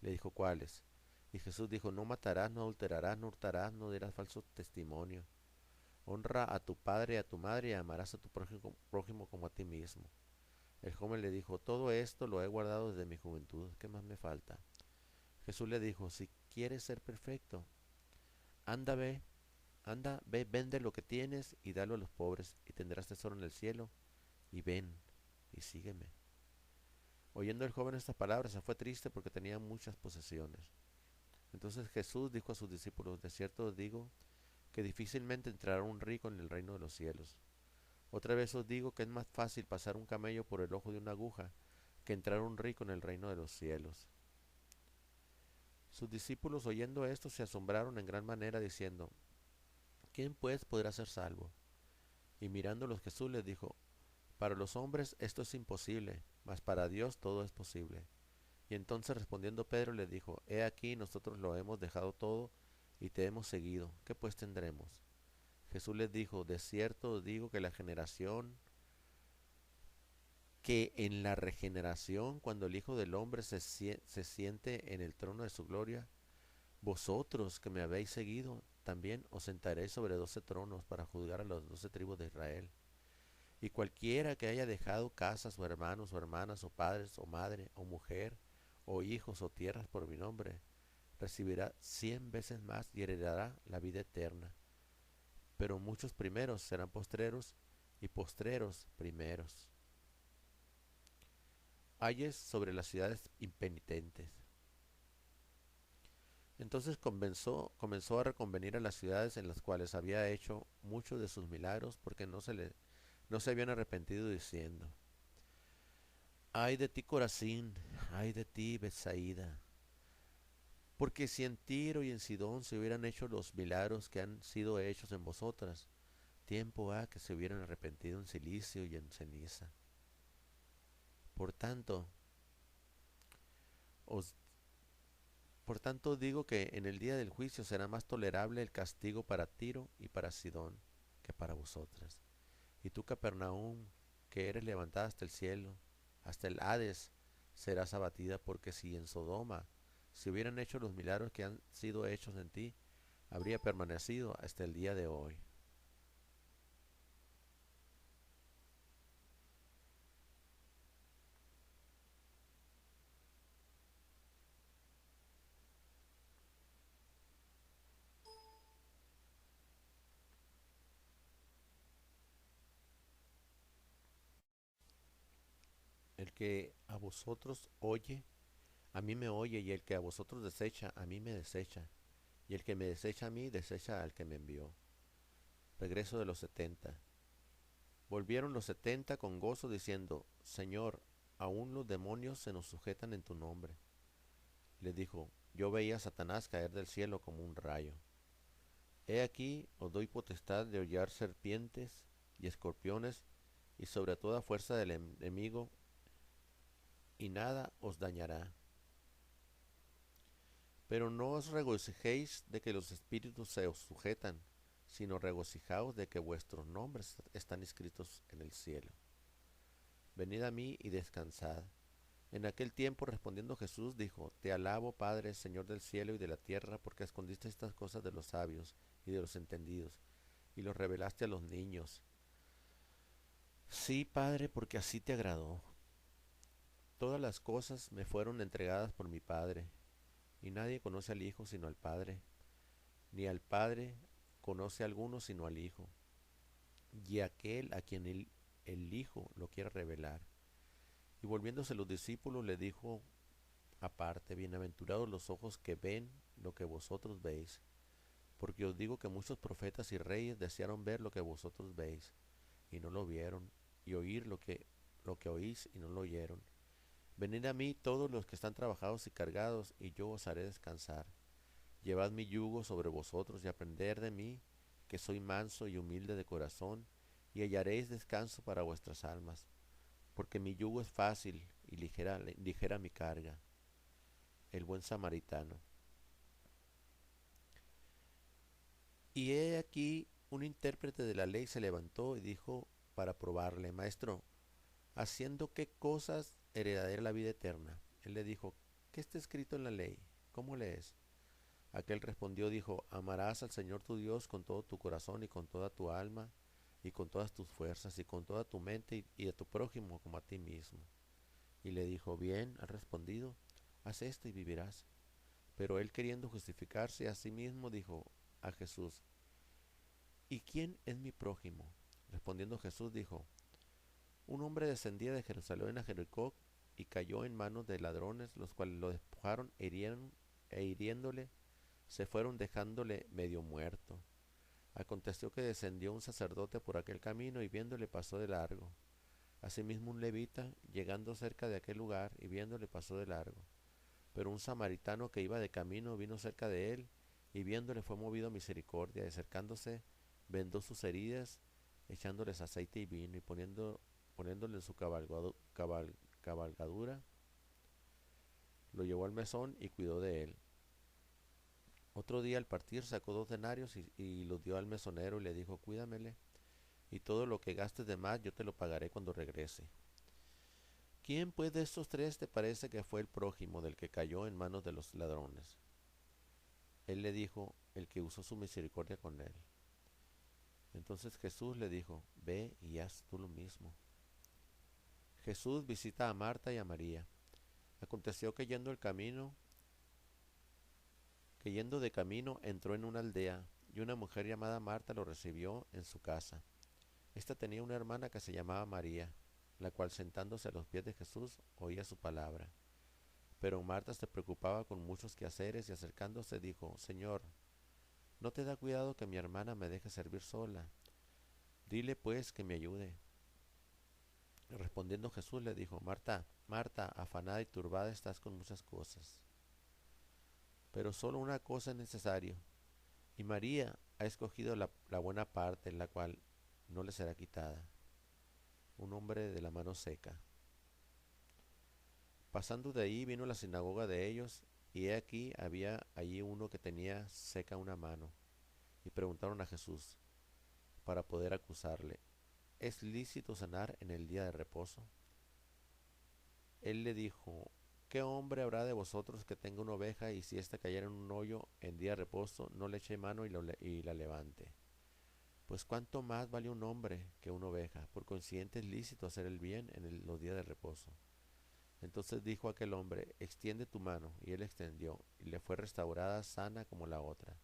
Le dijo, ¿cuáles? Y Jesús dijo, no matarás, no adulterarás, no hurtarás, no dirás falso testimonio. Honra a tu padre y a tu madre y amarás a tu prójimo como a ti mismo. El joven le dijo, todo esto lo he guardado desde mi juventud, ¿qué más me falta? Jesús le dijo, si quieres ser perfecto, anda, ve, anda, ve, vende lo que tienes y dalo a los pobres, y tendrás tesoro en el cielo, y ven, y sígueme. Oyendo el joven estas palabras, se fue triste porque tenía muchas posesiones. Entonces Jesús dijo a sus discípulos, de cierto os digo, que difícilmente entrará un rico en el reino de los cielos. Otra vez os digo que es más fácil pasar un camello por el ojo de una aguja que entrar un rico en el reino de los cielos. Sus discípulos oyendo esto se asombraron en gran manera diciendo, ¿quién pues podrá ser salvo? Y mirándolos Jesús les dijo, para los hombres esto es imposible, mas para Dios todo es posible. Y entonces respondiendo Pedro le dijo, he aquí nosotros lo hemos dejado todo y te hemos seguido, ¿qué pues tendremos? Jesús les dijo, de cierto os digo que la generación que en la regeneración, cuando el Hijo del Hombre se siente en el trono de su gloria, vosotros que me habéis seguido, también os sentaréis sobre 12 tronos para juzgar a las 12 tribus de Israel. Y cualquiera que haya dejado casas o hermanos o hermanas o padres o madre o mujer o hijos o tierras por mi nombre, recibirá 100 veces más y heredará la vida eterna. Pero muchos primeros serán postreros y postreros primeros. Ayes sobre las ciudades impenitentes. Entonces comenzó a reconvenir a las ciudades en las cuales había hecho muchos de sus milagros porque no se habían arrepentido diciendo, ay de ti Corazín, ay de ti Betsaída, porque si en Tiro y en Sidón se hubieran hecho los milagros que han sido hechos en vosotras, tiempo ha que se hubieran arrepentido en silicio y en ceniza. Por tanto, os Por tanto digo que en el día del juicio será más tolerable el castigo para Tiro y para Sidón que para vosotras. Y tú, Capernaum, que eres levantada hasta el cielo, hasta el Hades, serás abatida, porque si en Sodoma se hubieran hecho los milagros que han sido hechos en ti, habría permanecido hasta el día de hoy. El que a vosotros oye, a mí me oye, y el que a vosotros desecha, a mí me desecha, y el que me desecha a mí, desecha al que me envió. Regreso de los 70. Volvieron los 70 con gozo diciendo, Señor, aún los demonios se nos sujetan en tu nombre. Les dijo, yo veía a Satanás caer del cielo como un rayo. He aquí os doy potestad de hollar serpientes y escorpiones y sobre toda fuerza del enemigo, y nada os dañará. Pero no os regocijéis de que los espíritus se os sujetan, sino regocijaos de que vuestros nombres están escritos en el cielo. Venid a mí y descansad. En aquel tiempo respondiendo Jesús dijo, Te alabo, Padre, Señor del cielo y de la tierra, porque escondiste estas cosas de los sabios y de los entendidos, y los revelaste a los niños. Sí, Padre, porque así te agradó. Todas las cosas me fueron entregadas por mi Padre, y nadie conoce al Hijo sino al Padre, ni al Padre conoce a alguno sino al Hijo, y aquel a quien el Hijo lo quiere revelar. Y volviéndose los discípulos le dijo aparte, bienaventurados los ojos que ven lo que vosotros veis, porque os digo que muchos profetas y reyes desearon ver lo que vosotros veis, y no lo vieron, y oír lo que oís, y no lo oyeron. Venid a mí todos los que están trabajados y cargados, y yo os haré descansar. Llevad mi yugo sobre vosotros y aprended de mí, que soy manso y humilde de corazón, y hallaréis descanso para vuestras almas, porque mi yugo es fácil y ligera mi carga. El buen samaritano. Y he aquí un intérprete de la ley se levantó y dijo para probarle, Maestro, ¿haciendo qué cosas heredaré la vida eterna? Él le dijo, ¿qué está escrito en la ley? ¿Cómo lees? Aquel respondió, dijo, amarás al Señor tu Dios con todo tu corazón y con toda tu alma y con todas tus fuerzas y con toda tu mente y a tu prójimo como a ti mismo. Y le dijo, bien, has respondido, haz esto y vivirás. Pero él queriendo justificarse a sí mismo dijo a Jesús, ¿y quién es mi prójimo? Respondiendo Jesús dijo, un hombre descendía de Jerusalén a Jericó y cayó en manos de ladrones, los cuales lo despojaron, hirieron e hiriéndole, se fueron dejándole medio muerto. Aconteció que descendió un sacerdote por aquel camino y viéndole pasó de largo. Asimismo un levita, llegando cerca de aquel lugar y viéndole pasó de largo. Pero un samaritano que iba de camino vino cerca de él y viéndole fue movido a misericordia y acercándose vendó sus heridas, echándoles aceite y vino y poniéndole en su cabalgadura, lo llevó al mesón y cuidó de él. Otro día al partir sacó 2 denarios y los dio al mesonero y le dijo, cuídamele, y todo lo que gastes de más yo te lo pagaré cuando regrese. ¿Quién pues de estos tres te parece que fue el prójimo del que cayó en manos de los ladrones? Él le dijo, el que usó su misericordia con él. Entonces Jesús le dijo, ve y haz tú lo mismo. Jesús visita a Marta y a María. Aconteció que yendo de camino entró en una aldea, y una mujer llamada Marta lo recibió en su casa. Esta tenía una hermana que se llamaba María, la cual sentándose a los pies de Jesús oía su palabra. Pero Marta se preocupaba con muchos quehaceres y acercándose dijo, Señor, ¿no te da cuidado que mi hermana me deje servir sola? Dile pues que me ayude. Respondiendo Jesús le dijo, Marta, Marta, afanada y turbada estás con muchas cosas, pero solo una cosa es necesario, y María ha escogido la buena parte, la cual no le será quitada. Un hombre de la mano seca. Pasando de ahí vino a la sinagoga de ellos, y he aquí había allí uno que tenía seca una mano, y preguntaron a Jesús, para poder acusarle, ¿es lícito sanar en el día de reposo? Él le dijo, ¿qué hombre habrá de vosotros que tenga una oveja y si ésta cayera en un hoyo en día de reposo, no le eche mano y la levante? Pues cuánto más vale un hombre que una oveja. Por consiguiente es lícito hacer el bien en los días de reposo. Entonces dijo aquel hombre, extiende tu mano. Y él extendió, y le fue restaurada sana como la otra.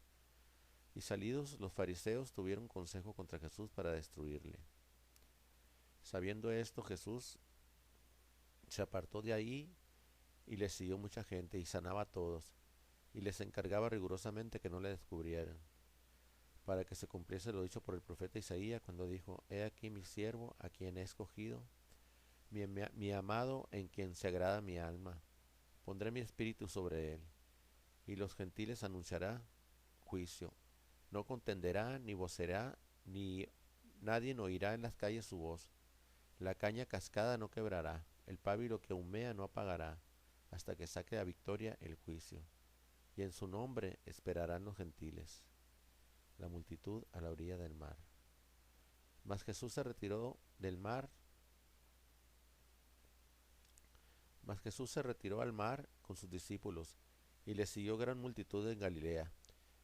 Y salidos los fariseos tuvieron consejo contra Jesús para destruirle. Sabiendo esto, Jesús se apartó de ahí y le siguió mucha gente y sanaba a todos, y les encargaba rigurosamente que no le descubrieran, para que se cumpliese lo dicho por el profeta Isaías cuando dijo, he aquí mi siervo a quien he escogido, mi amado en quien se agrada mi alma, pondré mi espíritu sobre él, y los gentiles anunciará juicio, no contenderá ni vocerá, ni nadie oirá en las calles su voz, la caña cascada no quebrará, el pábilo que humea no apagará, hasta que saque a victoria el juicio, y en su nombre esperarán los gentiles, la multitud a la orilla del mar. Mas Jesús se retiró del mar, mas Jesús se retiró al mar con sus discípulos, y le siguió gran multitud en Galilea,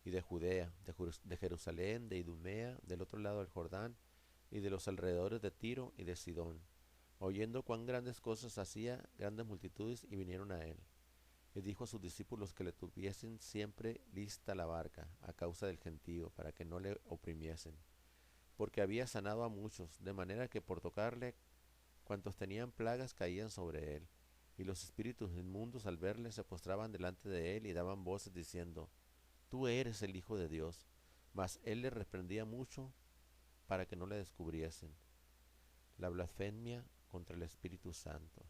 y de Judea, de Jerusalén, de Idumea, del otro lado del Jordán, y de los alrededores de Tiro y de Sidón. Oyendo cuán grandes cosas hacía, grandes multitudes, y vinieron a él. Y dijo a sus discípulos que le tuviesen siempre lista la barca, a causa del gentío, para que no le oprimiesen, porque había sanado a muchos, de manera que por tocarle, cuantos tenían plagas caían sobre él. Y los espíritus inmundos al verle se postraban delante de él y daban voces diciendo, Tú eres el Hijo de Dios. Mas él les reprendía mucho para que no le descubriesen la blasfemia contra el Espíritu Santo.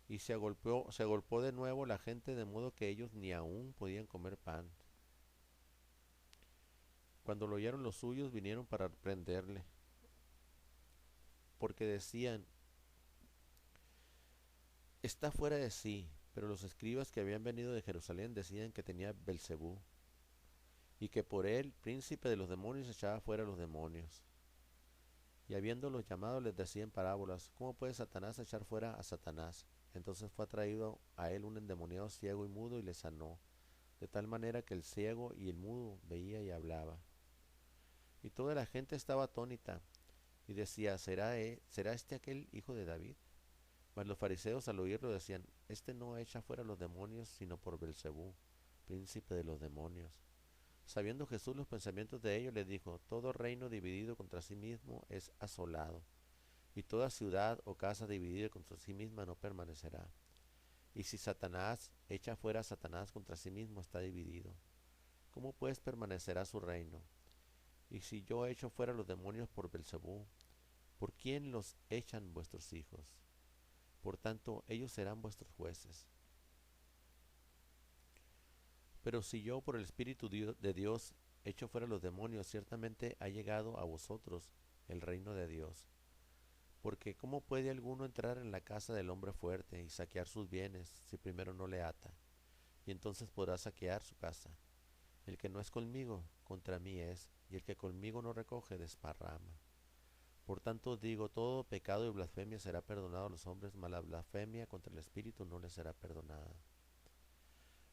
Y se agolpó de nuevo la gente de modo que ellos ni aún podían comer pan. Cuando lo oyeron los suyos vinieron para prenderle, porque decían, está fuera de sí. Pero los escribas que habían venido de Jerusalén decían que tenía Belcebú, y que por él, príncipe de los demonios, echaba fuera a los demonios. Y habiéndolos llamado les decía en parábolas, ¿cómo puede Satanás echar fuera a Satanás? Entonces fue atraído a él un endemoniado ciego y mudo y le sanó, de tal manera que el ciego y el mudo veía y hablaba. Y toda la gente estaba atónita y decía, ¿será este aquel hijo de David? Mas los fariseos al oírlo decían, este no echa fuera a los demonios, sino por Belcebú, príncipe de los demonios. Sabiendo Jesús los pensamientos de ellos, les dijo, todo reino dividido contra sí mismo es asolado, y toda ciudad o casa dividida contra sí misma no permanecerá. Y si Satanás echa fuera a Satanás contra sí mismo, está dividido. ¿Cómo pues permanecerá su reino? Y si yo echo fuera los demonios por Belcebú, ¿por quién los echan vuestros hijos? Por tanto, ellos serán vuestros jueces. Pero si yo por el Espíritu de Dios echo fuera los demonios, ciertamente ha llegado a vosotros el reino de Dios. Porque ¿cómo puede alguno entrar en la casa del hombre fuerte y saquear sus bienes si primero no le ata? Y entonces podrá saquear su casa. El que no es conmigo, contra mí es, y el que conmigo no recoge, desparrama. Por tanto digo, todo pecado y blasfemia será perdonado a los hombres, mas la blasfemia contra el Espíritu no les será perdonada.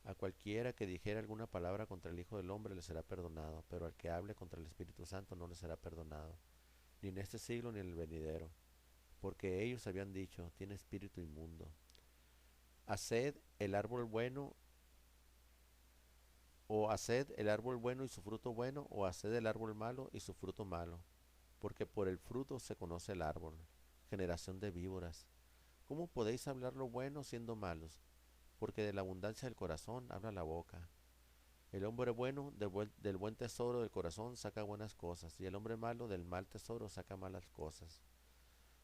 A cualquiera que dijere alguna palabra contra el Hijo del Hombre le será perdonado, pero al que hable contra el Espíritu Santo no le será perdonado, ni en este siglo ni en el venidero, porque ellos habían dicho, tiene espíritu inmundo. Haced el árbol bueno, o haced el árbol bueno y su fruto bueno, o haced el árbol malo y su fruto malo, porque por el fruto se conoce el árbol. Generación de víboras, ¿cómo podéis hablar lo bueno siendo malos? Porque de la abundancia del corazón habla la boca. El hombre bueno del buen tesoro del corazón saca buenas cosas, y el hombre malo del mal tesoro saca malas cosas.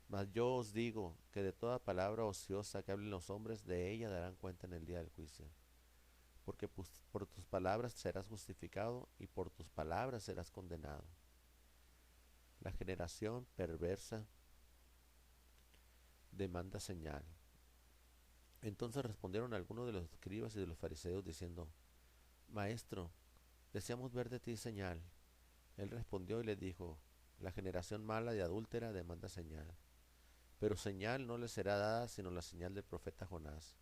Mas yo os digo que de toda palabra ociosa que hablen los hombres, de ella darán cuenta en el día del juicio. Porque por tus palabras serás justificado, y por tus palabras serás condenado. La generación perversa demanda señal. Entonces respondieron algunos de los escribas y de los fariseos diciendo, Maestro, deseamos ver de ti señal. Él respondió y les dijo, la generación mala y adúltera demanda señal. Pero señal no le será dada sino la señal del profeta Jonás.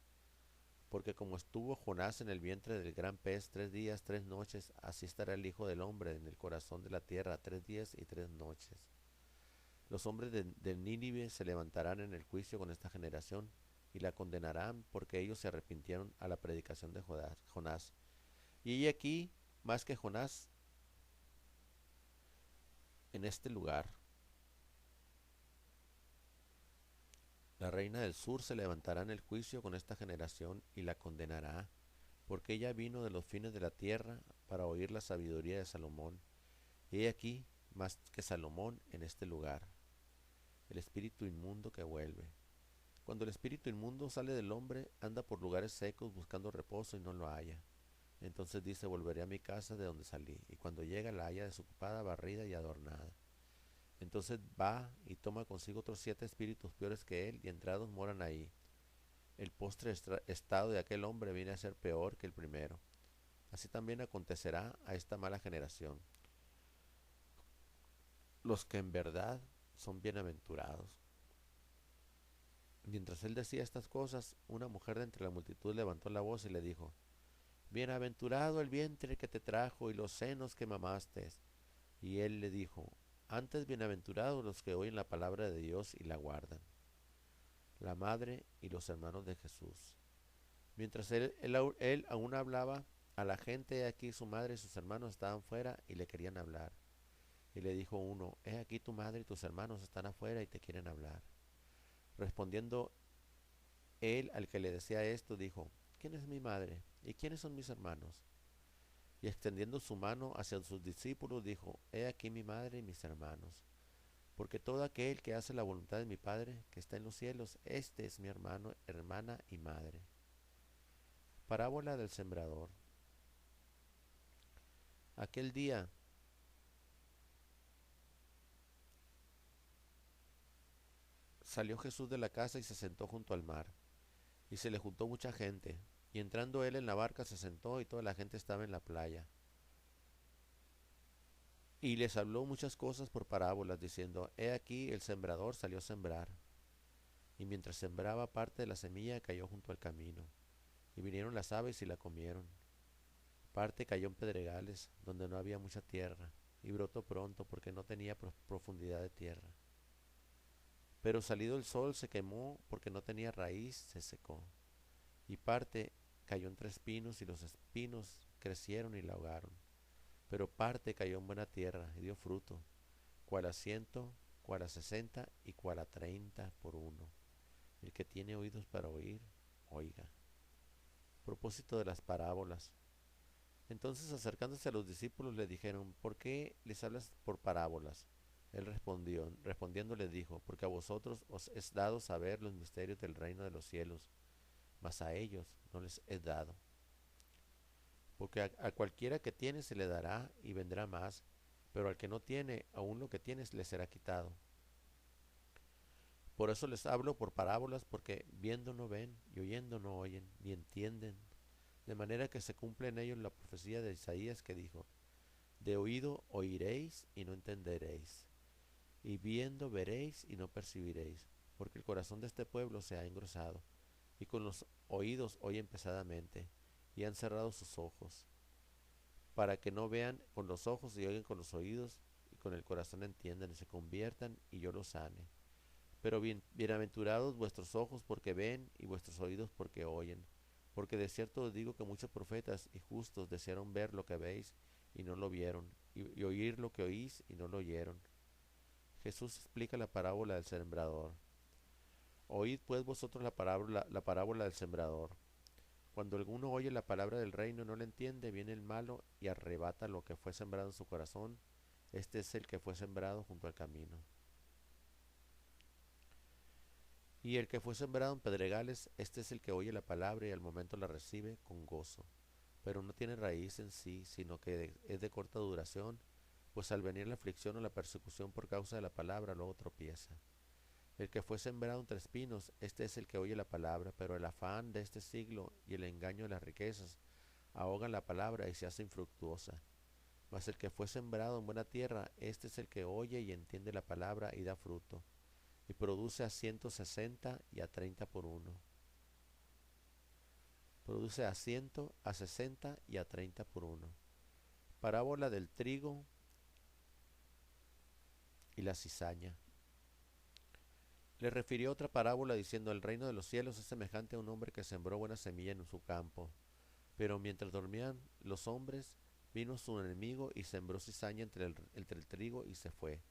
Porque como estuvo Jonás en el vientre del gran pez 3 días, 3 noches, así estará el Hijo del Hombre en el corazón de la tierra 3 días y 3 noches. Los hombres de Nínive se levantarán en el juicio con esta generación y la condenarán porque ellos se arrepintieron a la predicación de Jonás. Y he aquí, más que Jonás, en este lugar, la reina del sur se levantará en el juicio con esta generación y la condenará, porque ella vino de los fines de la tierra para oír la sabiduría de Salomón. Y he aquí, más que Salomón en este lugar, el espíritu inmundo que vuelve. Cuando el espíritu inmundo sale del hombre, anda por lugares secos buscando reposo y no lo halla. Entonces dice, volveré a mi casa de donde salí, y cuando llega la halla desocupada, barrida y adornada. Entonces va y toma consigo otros 7 espíritus peores que él, y entrados moran ahí. El postre estado de aquel hombre viene a ser peor que el primero. Así también acontecerá a esta mala generación. Los que en verdad son bienaventurados. Mientras él decía estas cosas, una mujer de entre la multitud levantó la voz y le dijo, Bienaventurado el vientre que te trajo y los senos que mamaste. Y él le dijo, antes bienaventurados los que oyen la palabra de Dios y la guardan. La madre y los hermanos de Jesús. Mientras él aún hablaba a la gente, aquí su madre y sus hermanos estaban fuera y le querían hablar. Y le dijo uno, he aquí tu madre y tus hermanos están afuera y te quieren hablar. Respondiendo él al que le decía esto, dijo, ¿quién es mi madre? ¿Y quiénes son mis hermanos? Y extendiendo su mano hacia sus discípulos, dijo, he aquí mi madre y mis hermanos. Porque todo aquel que hace la voluntad de mi Padre, que está en los cielos, este es mi hermano, hermana y madre. Parábola del sembrador. Aquel día salió Jesús de la casa y se sentó junto al mar, y se le juntó mucha gente, y entrando él en la barca se sentó y toda la gente estaba en la playa. Y les habló muchas cosas por parábolas, diciendo, He aquí el sembrador salió a sembrar, y mientras sembraba parte de la semilla cayó junto al camino, y vinieron las aves y la comieron. Parte cayó en pedregales, donde no había mucha tierra, y brotó pronto porque no tenía profundidad de tierra. Pero salido el sol se quemó porque no tenía raíz, se secó. Y parte cayó entre espinos, y los espinos crecieron y la ahogaron. Pero parte cayó en buena tierra y dio fruto, cual a 100, cual a 60 y cual a 30 por uno. El que tiene oídos para oír, oiga. Propósito de las parábolas. Entonces acercándose a los discípulos le dijeron, ¿por qué les hablas por parábolas? Él respondiendo les dijo, porque a vosotros os es dado saber los misterios del reino de los cielos, mas a ellos no les es dado. Porque a cualquiera que tiene se le dará y vendrá más, pero al que no tiene, aún lo que tiene le será quitado. Por eso les hablo por parábolas, porque viendo no ven, y oyendo no oyen, ni entienden. De manera que se cumple en ellos la profecía de Isaías que dijo, de oído oiréis y no entenderéis, y viendo veréis y no percibiréis, porque el corazón de este pueblo se ha engrosado, y con los oídos oyen pesadamente, y han cerrado sus ojos, para que no vean con los ojos y oigan con los oídos, y con el corazón entiendan y se conviertan, y yo los sane. Pero bienaventurados vuestros ojos porque ven, y vuestros oídos porque oyen. Porque de cierto os digo que muchos profetas y justos desearon ver lo que veis, y no lo vieron, y oír lo que oís, y no lo oyeron. Jesús explica la parábola del sembrador. Oíd pues vosotros la parábola del sembrador. Cuando alguno oye la palabra del reino y no la entiende, viene el malo y arrebata lo que fue sembrado en su corazón. Este es el que fue sembrado junto al camino. Y el que fue sembrado en pedregales, este es el que oye la palabra y al momento la recibe con gozo, pero no tiene raíz en sí, sino que es de corta duración, pues al venir la aflicción o la persecución por causa de la palabra, luego tropieza. El que fue sembrado entre espinos, este es el que oye la palabra, pero el afán de este siglo y el engaño de las riquezas ahogan la palabra y se hace infructuosa. Mas el que fue sembrado en buena tierra, este es el que oye y entiende la palabra y da fruto, y produce a 160 y a 30 por uno. Produce a 100, a 60 y a 30 por uno. Parábola del trigo y la cizaña. Le refirió otra parábola diciendo, el reino de los cielos es semejante a un hombre que sembró buena semilla en su campo. Pero mientras dormían los hombres, vino su enemigo y sembró cizaña entre el trigo y se fue.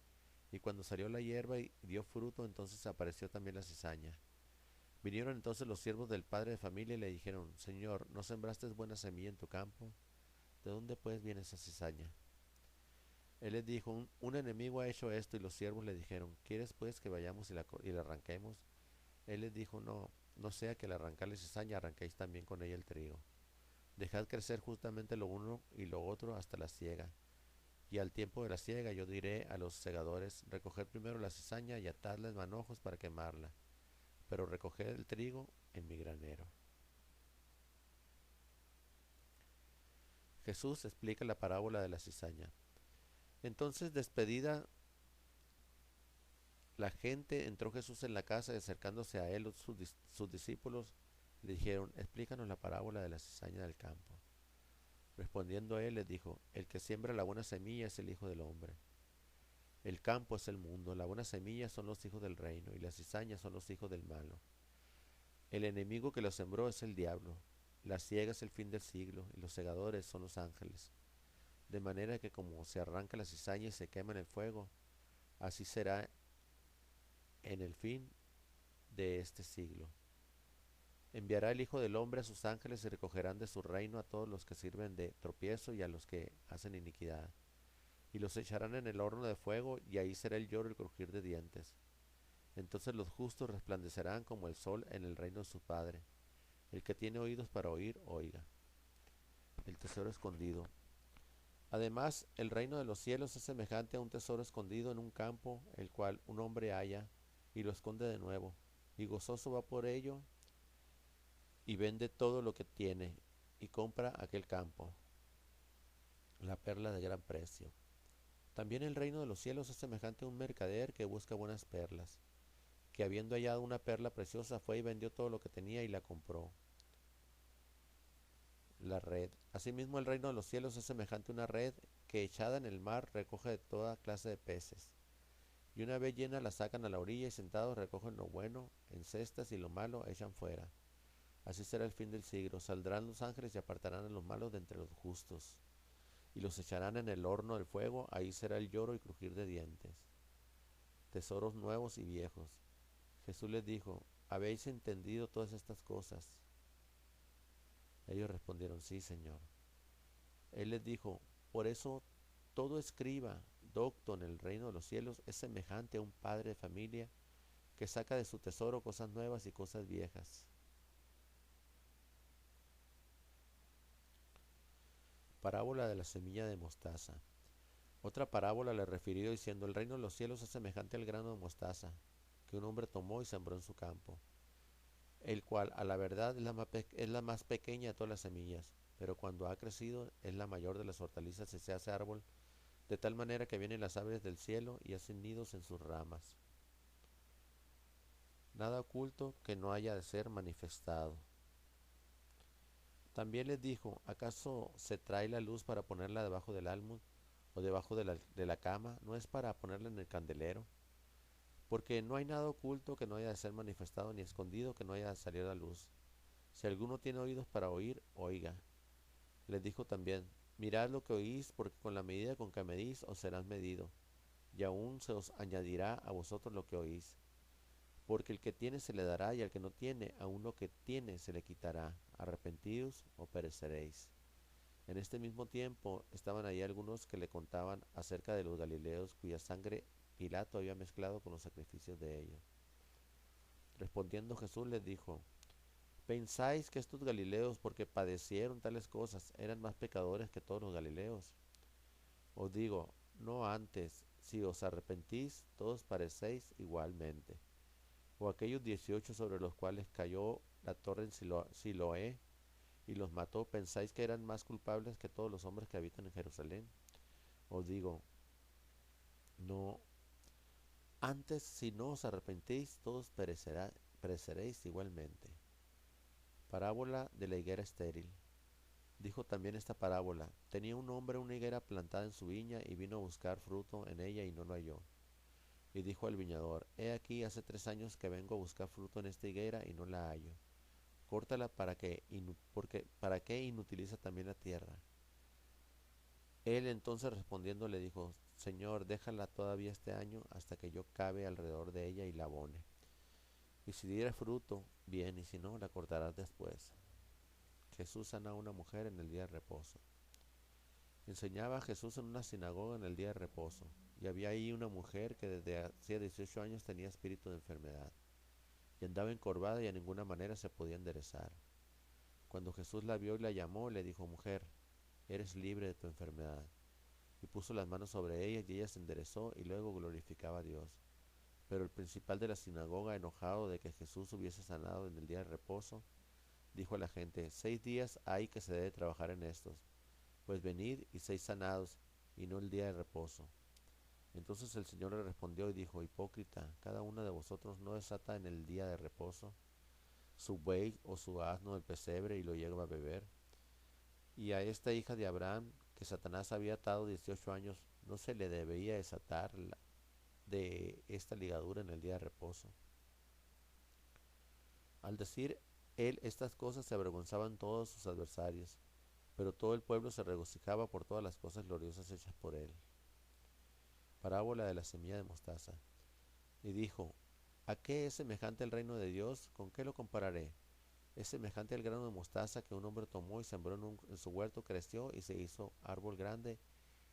Y cuando salió la hierba y dio fruto, entonces apareció también la cizaña. Vinieron entonces los siervos del padre de familia y le dijeron, Señor, ¿no sembraste buena semilla en tu campo? ¿De dónde pues viene esa cizaña? Él les dijo, un enemigo ha hecho esto, y los siervos le dijeron, ¿quieres pues que vayamos y la arranquemos? Él les dijo, no, no sea que al arrancarle cizaña arranquéis también con ella el trigo. Dejad crecer justamente lo uno y lo otro hasta la siega. Y al tiempo de la siega yo diré a los segadores, recoged primero la cizaña y atadla en manojos para quemarla, pero recoged el trigo en mi granero. Jesús explica la parábola de la cizaña. Entonces, despedida la gente, entró Jesús en la casa y acercándose a él sus discípulos le dijeron, explícanos la parábola de la cizaña del campo. Respondiendo él les dijo, el que siembra la buena semilla es el Hijo del Hombre. El campo es el mundo, la buena semilla son los hijos del reino y las cizañas son los hijos del malo. El enemigo que lo sembró es el diablo. La siega es el fin del siglo y los segadores son los ángeles. De manera que como se arranca la cizaña y se quema en el fuego, así será en el fin de este siglo. Enviará el Hijo del Hombre a sus ángeles y recogerán de su reino a todos los que sirven de tropiezo y a los que hacen iniquidad. Y los echarán en el horno de fuego, y ahí será el lloro y el crujir de dientes. Entonces los justos resplandecerán como el sol en el reino de su Padre. El que tiene oídos para oír, oiga. El tesoro escondido. Además, el reino de los cielos es semejante a un tesoro escondido en un campo, el cual un hombre halla y lo esconde de nuevo, y gozoso va por ello y vende todo lo que tiene y compra aquel campo, la perla de gran precio. También el reino de los cielos es semejante a un mercader que busca buenas perlas, que habiendo hallado una perla preciosa fue y vendió todo lo que tenía y la compró. La red. Asimismo el reino de los cielos es semejante a una red que echada en el mar recoge de toda clase de peces. Y una vez llena la sacan a la orilla y sentados recogen lo bueno en cestas y lo malo echan fuera. Así será el fin del siglo. Saldrán los ángeles y apartarán a los malos de entre los justos, y los echarán en el horno del fuego. Ahí será el lloro y crujir de dientes. Tesoros nuevos y viejos. Jesús les dijo: ¿habéis entendido todas estas cosas? Ellos respondieron: sí, Señor. Él les dijo: por eso todo escriba, docto en el reino de los cielos, es semejante a un padre de familia que saca de su tesoro cosas nuevas y cosas viejas. Parábola de la semilla de mostaza. Otra parábola le refirió diciendo: el reino de los cielos es semejante al grano de mostaza, que un hombre tomó y sembró en su campo, el cual a la verdad es la más pequeña de todas las semillas, pero cuando ha crecido es la mayor de las hortalizas y se hace árbol, de tal manera que vienen las aves del cielo y hacen nidos en sus ramas. Nada oculto que no haya de ser manifestado. También les dijo: ¿acaso se trae la luz para ponerla debajo del almud o debajo de la cama? ¿No es para ponerla en el candelero? Porque no hay nada oculto que no haya de ser manifestado, ni escondido que no haya de salir a la luz. Si alguno tiene oídos para oír, oiga. Les dijo también: mirad lo que oís, porque con la medida con que medís os serás medido, y aún se os añadirá a vosotros lo que oís. Porque el que tiene se le dará, y al que no tiene, aún lo que tiene se le quitará. Arrepentidos o pereceréis. En este mismo tiempo estaban allí algunos que le contaban acerca de los galileos cuya sangre Pilato había mezclado con los sacrificios de ellos. Respondiendo Jesús les dijo: ¿pensáis que estos galileos, porque padecieron tales cosas, eran más pecadores que todos los galileos? Os digo, no antes, si os arrepentís, todos parecéis igualmente. O aquellos 18 sobre los cuales cayó la torre en Siloé y los mató, ¿pensáis que eran más culpables que todos los hombres que habitan en Jerusalén? Os digo, no, antes si no os arrepentís, todos pereceréis igualmente. Parábola de la higuera estéril. Dijo también esta parábola: tenía un hombre una higuera plantada en su viña y vino a buscar fruto en ella y no lo halló. Y dijo al viñador: he aquí, hace 3 años que vengo a buscar fruto en esta higuera y no la hallo. Córtala para que inutiliza también la tierra. Él entonces respondiendo le dijo: Señor, déjala todavía este año hasta que yo cabe alrededor de ella y la abone. Y si diere fruto, bien, y si no, la cortarás después. Jesús sana a una mujer en el día de reposo. Enseñaba Jesús en una sinagoga en el día de reposo, y había ahí una mujer que desde hacía 18 años tenía espíritu de enfermedad, y andaba encorvada y a ninguna manera se podía enderezar. Cuando Jesús la vio y la llamó, le dijo: mujer, eres libre de tu enfermedad. Y puso las manos sobre ella y ella se enderezó y luego glorificaba a Dios. Pero el principal de la sinagoga, enojado de que Jesús hubiese sanado en el día de reposo, dijo a la gente: 6 días hay que se debe trabajar en estos, pues venid y seis sanados, y no el día de reposo. Entonces el Señor le respondió y dijo: hipócrita, cada uno de vosotros no desata en el día de reposo su buey o su asno del pesebre y lo lleva a beber. Y a esta hija de Abraham, que Satanás había atado 18 años, ¿no se le debía desatar de esta ligadura en el día de reposo? Al decir él estas cosas se avergonzaban todos sus adversarios, pero todo el pueblo se regocijaba por todas las cosas gloriosas hechas por él. Parábola de la semilla de mostaza. Y dijo: ¿a qué es semejante el reino de Dios? ¿Con qué lo compararé? Es semejante al grano de mostaza que un hombre tomó y sembró en su huerto, creció y se hizo árbol grande,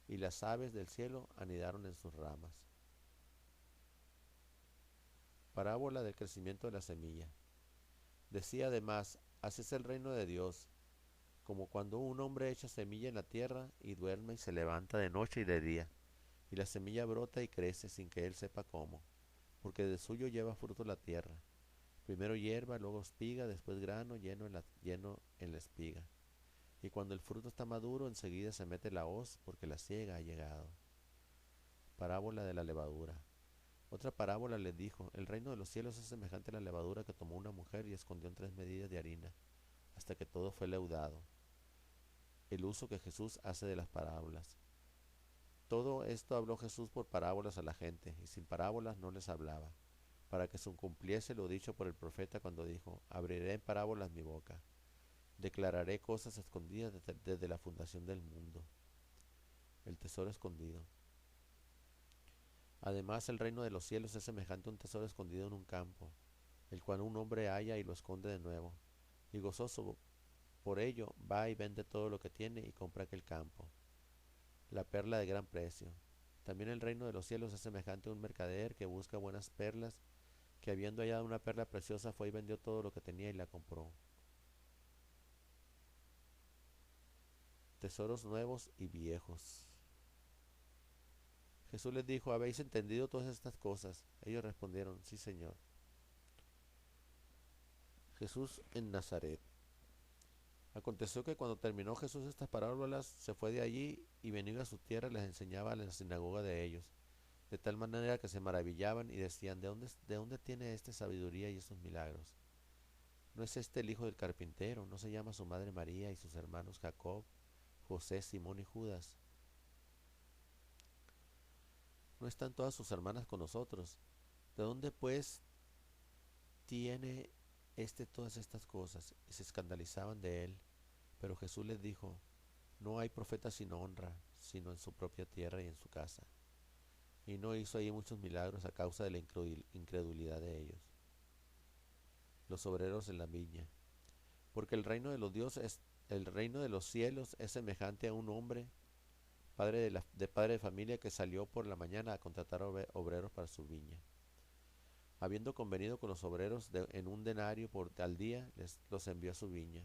y las aves del cielo anidaron en sus ramas. Parábola del crecimiento de la semilla. Decía además: así es el reino de Dios, como cuando un hombre echa semilla en la tierra y duerme y se levanta de noche y de día, y la semilla brota y crece sin que él sepa cómo, porque de suyo lleva fruto la tierra. Primero hierba, luego espiga, después grano lleno en la espiga. Y cuando el fruto está maduro, enseguida se mete la hoz, porque la siega ha llegado. parábola de la levadura. Otra parábola les dijo, el reino de los cielos es semejante a la levadura que tomó una mujer y escondió en 3 medidas de harina, hasta que todo fue leudado. El uso que Jesús hace de las parábolas. Todo esto habló Jesús por parábolas a la gente, y sin parábolas no les hablaba, para que se cumpliese lo dicho por el profeta cuando dijo, abriré en parábolas mi boca, declararé cosas escondidas desde la fundación del mundo. El tesoro escondido. Además, el reino de los cielos es semejante a un tesoro escondido en un campo, el cual un hombre halla y lo esconde de nuevo, y gozoso por ello va y vende todo lo que tiene y compra aquel campo. La perla de gran precio. También el reino de los cielos es semejante a un mercader que busca buenas perlas, que habiendo hallado una perla preciosa fue y vendió todo lo que tenía y la compró. Tesoros nuevos y viejos. Jesús les dijo, ¿habéis entendido todas estas cosas? Ellos respondieron, sí, Señor. Jesús en Nazaret. Aconteció que cuando terminó Jesús estas parábolas, se fue de allí y venido a su tierra les enseñaba en la sinagoga de ellos, de tal manera que se maravillaban y decían, de dónde tiene este sabiduría y estos milagros? ¿No es este el hijo del carpintero? ¿No se llama su madre María y sus hermanos Jacob, José, Simón y Judas? ¿No están todas sus hermanas con nosotros? ¿De dónde pues tiene todas estas cosas? Y se escandalizaban de él. Pero Jesús les dijo, no hay profeta sin honra, sino en su propia tierra y en su casa. Y no hizo allí muchos milagros a causa de la incredulidad de ellos. Los obreros en la viña. Porque el reino de los cielos es semejante a un hombre, padre de familia, que salió por la mañana a contratar obreros para su viña. Habiendo convenido con los obreros en un denario al día, los envió a su viña.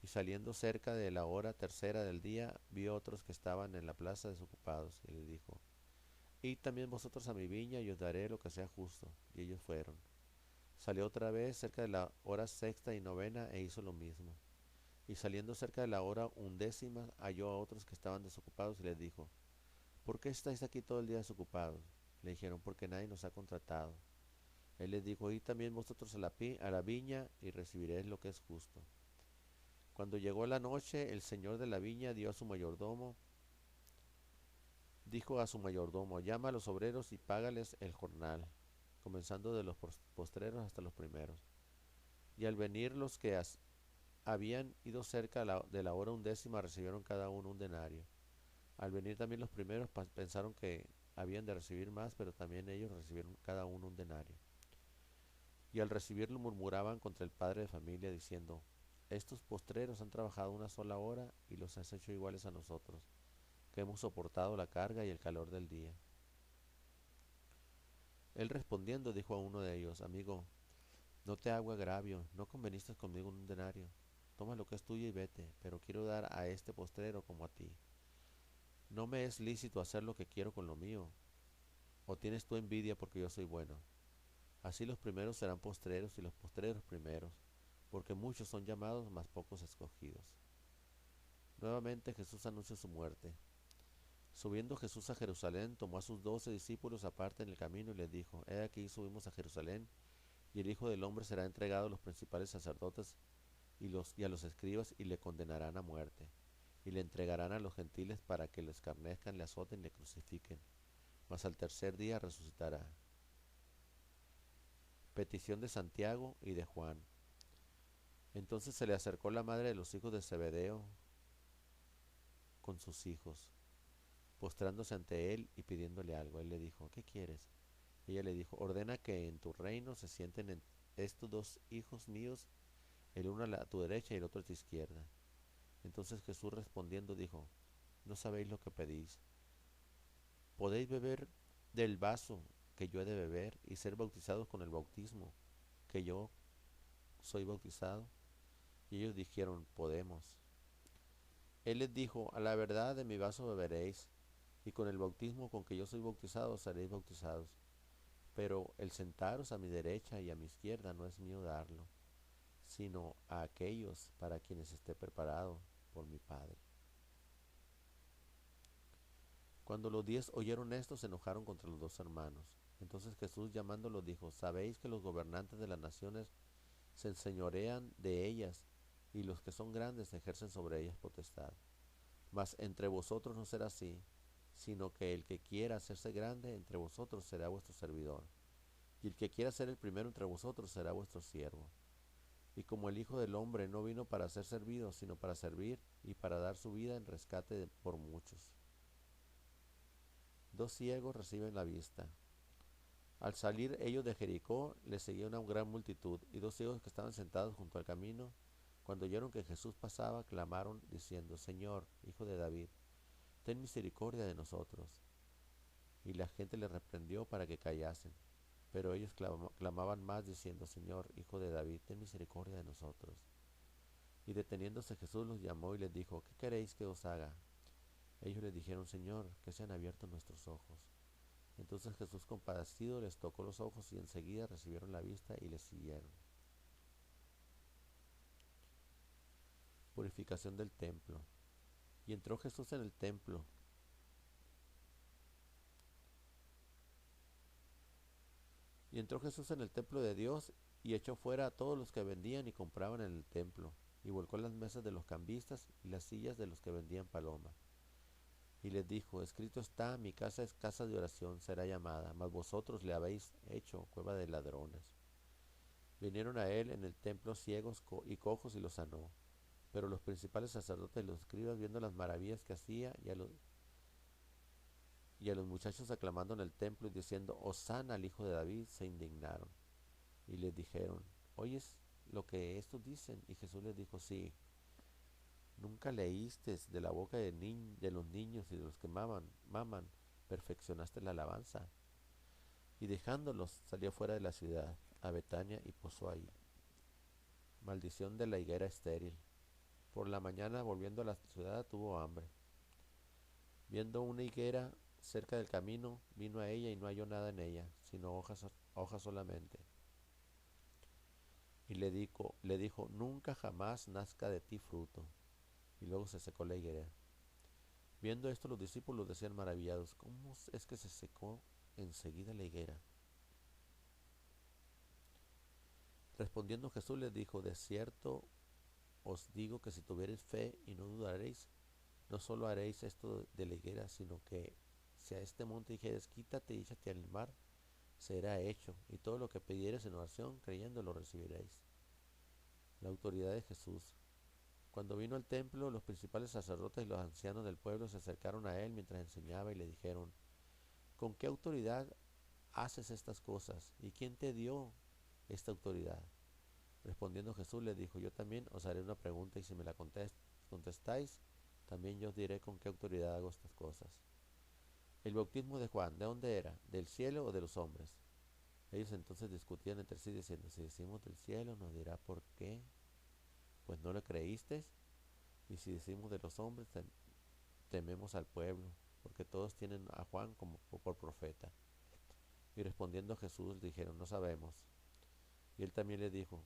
Y saliendo cerca de la hora tercera del día, vio otros que estaban en la plaza desocupados, y les dijo, id también vosotros a mi viña, y os daré lo que sea justo. Y ellos fueron. Salió otra vez cerca de la hora sexta y novena, e hizo lo mismo. Y saliendo cerca de la hora 11, halló a otros que estaban desocupados, y les dijo, ¿por qué estáis aquí todo el día desocupados? Le dijeron, porque nadie nos ha contratado. Él les dijo, id también vosotros a la viña, y recibiréis lo que es justo. Cuando llegó la noche, el señor de la viña dijo a su mayordomo, llama a los obreros y págales el jornal, comenzando de los postreros hasta los primeros. Y al venir los que habían ido cerca de la hora 11 recibieron cada uno un denario. Al venir también los primeros pensaron que habían de recibir más, pero también ellos recibieron cada uno un denario. Y al recibirlo murmuraban contra el padre de familia, diciendo, estos postreros han trabajado una sola hora y los has hecho iguales a nosotros, que hemos soportado la carga y el calor del día. Él respondiendo dijo a uno de ellos, amigo, no te hago agravio, no conveniste conmigo en un denario. Toma lo que es tuyo y vete, pero quiero dar a este postrero como a ti. ¿No me es lícito hacer lo que quiero con lo mío? ¿O tienes tú envidia porque yo soy bueno? Así los primeros serán postreros y los postreros primeros, porque muchos son llamados, mas pocos escogidos. Nuevamente Jesús anuncia su muerte. Subiendo Jesús a Jerusalén, tomó a sus 12 discípulos aparte en el camino y les dijo, he aquí subimos a Jerusalén, y el Hijo del Hombre será entregado a los principales sacerdotes y a los escribas, y le condenarán a muerte, y le entregarán a los gentiles para que lo escarnezcan, le azoten y le crucifiquen, mas al tercer día resucitará. Petición de Santiago y de Juan. Entonces se le acercó la madre de los hijos de Zebedeo con sus hijos, postrándose ante él y pidiéndole algo. Él le dijo, ¿qué quieres? Ella le dijo, ordena que en tu reino se sienten estos 2 hijos míos, el uno a tu derecha y el otro a tu izquierda. Entonces Jesús respondiendo dijo, no sabéis lo que pedís. ¿Podéis beber del vaso que yo he de beber y ser bautizados con el bautismo que yo soy bautizado? Y ellos dijeron, podemos. Él les dijo, a la verdad de mi vaso beberéis, y con el bautismo con que yo soy bautizado seréis bautizados. Pero el sentaros a mi derecha y a mi izquierda no es mío darlo, sino a aquellos para quienes esté preparado por mi Padre. Cuando los 10 oyeron esto, se enojaron contra los dos hermanos. Entonces Jesús llamándolos dijo, ¿sabéis que los gobernantes de las naciones se enseñorean de ellas, y los que son grandes ejercen sobre ellas potestad? Mas entre vosotros no será así, sino que el que quiera hacerse grande entre vosotros será vuestro servidor, y el que quiera ser el primero entre vosotros será vuestro siervo. Y como el Hijo del Hombre no vino para ser servido, sino para servir y para dar su vida en rescate por muchos. Dos ciegos reciben la vista. Al salir ellos de Jericó, les seguía una gran multitud, y dos ciegos que estaban sentados junto al camino, cuando oyeron que Jesús pasaba, clamaron diciendo, Señor, Hijo de David, ten misericordia de nosotros. Y la gente les reprendió para que callasen. Pero ellos clamaban más diciendo, Señor, Hijo de David, ten misericordia de nosotros. Y deteniéndose Jesús los llamó y les dijo, ¿qué queréis que os haga? Ellos le dijeron, Señor, que sean abiertos nuestros ojos. Entonces Jesús compadecido les tocó los ojos y enseguida recibieron la vista y le siguieron. Purificación del templo. Y entró Jesús en el templo. Y entró Jesús en el templo de Dios y echó fuera a todos los que vendían y compraban en el templo, y volcó las mesas de los cambistas y las sillas de los que vendían palomas. Y les dijo, escrito está, mi casa es casa de oración, será llamada, mas vosotros le habéis hecho cueva de ladrones. Vinieron a él en el templo ciegos y cojos y los sanó. Pero los principales sacerdotes y los escribas, viendo las maravillas que hacía, y a los muchachos aclamando en el templo y diciendo, Hosana al Hijo de David, se indignaron. Y les dijeron, ¿oyes lo que estos dicen? Y Jesús les dijo, sí. ¿Nunca leíste de la boca de los niños y de los que maman, perfeccionaste la alabanza? Y dejándolos, salió fuera de la ciudad, a Betania, y posó ahí. Maldición de la higuera estéril. Por la mañana, volviendo a la ciudad, tuvo hambre. Viendo una higuera cerca del camino, vino a ella y no halló nada en ella, sino hojas solamente. Y le dijo, nunca jamás nazca de ti fruto. Y luego se secó la higuera. Viendo esto, los discípulos decían maravillados, ¿cómo es que se secó enseguida la higuera? Respondiendo Jesús les dijo, de cierto os digo que si tuviereis fe y no dudaréis, no solo haréis esto de la higuera, sino que si a este monte dijeres, quítate y échate al mar, será hecho, y todo lo que pidiereis en oración, creyendo, lo recibiréis. La autoridad de Jesús. Cuando vino al templo, los principales sacerdotes y los ancianos del pueblo se acercaron a él mientras enseñaba y le dijeron, ¿con qué autoridad haces estas cosas? ¿Y quién te dio esta autoridad? Respondiendo Jesús les dijo, yo también os haré una pregunta y si me la contestáis, también yo os diré con qué autoridad hago estas cosas. El bautismo de Juan, ¿de dónde era? ¿Del cielo o de los hombres? Ellos entonces discutían entre sí diciendo, si decimos del cielo, nos dirá por qué, pues no le creísteis, y si decimos de los hombres, tememos al pueblo, porque todos tienen a Juan como por profeta. Y respondiendo Jesús dijeron, no sabemos. Y él también les dijo,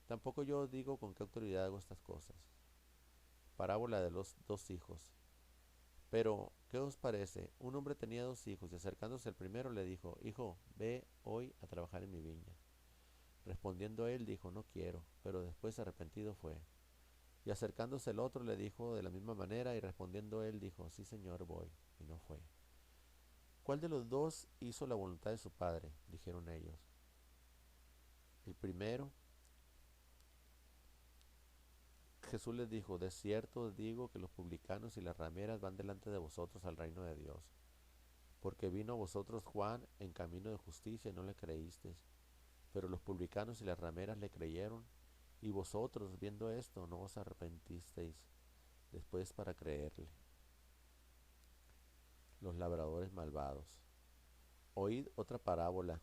tampoco yo os digo con qué autoridad hago estas cosas. Parábola de los dos hijos. Pero, ¿qué os parece? Un hombre tenía dos hijos y acercándose al primero le dijo, hijo, ve hoy a trabajar en mi viña. Respondiendo él dijo, no quiero, pero después arrepentido fue. Y acercándose el otro le dijo de la misma manera y respondiendo él dijo, sí señor, voy, y no fue. ¿Cuál de los dos hizo la voluntad de su padre? Dijeron ellos. El primero. Jesús les dijo, de cierto os digo que los publicanos y las rameras van delante de vosotros al reino de Dios. Porque vino a vosotros Juan en camino de justicia y no le creísteis, pero los publicanos y las rameras le creyeron, y vosotros, viendo esto, no os arrepentisteis después para creerle. Los labradores malvados. Oíd otra parábola.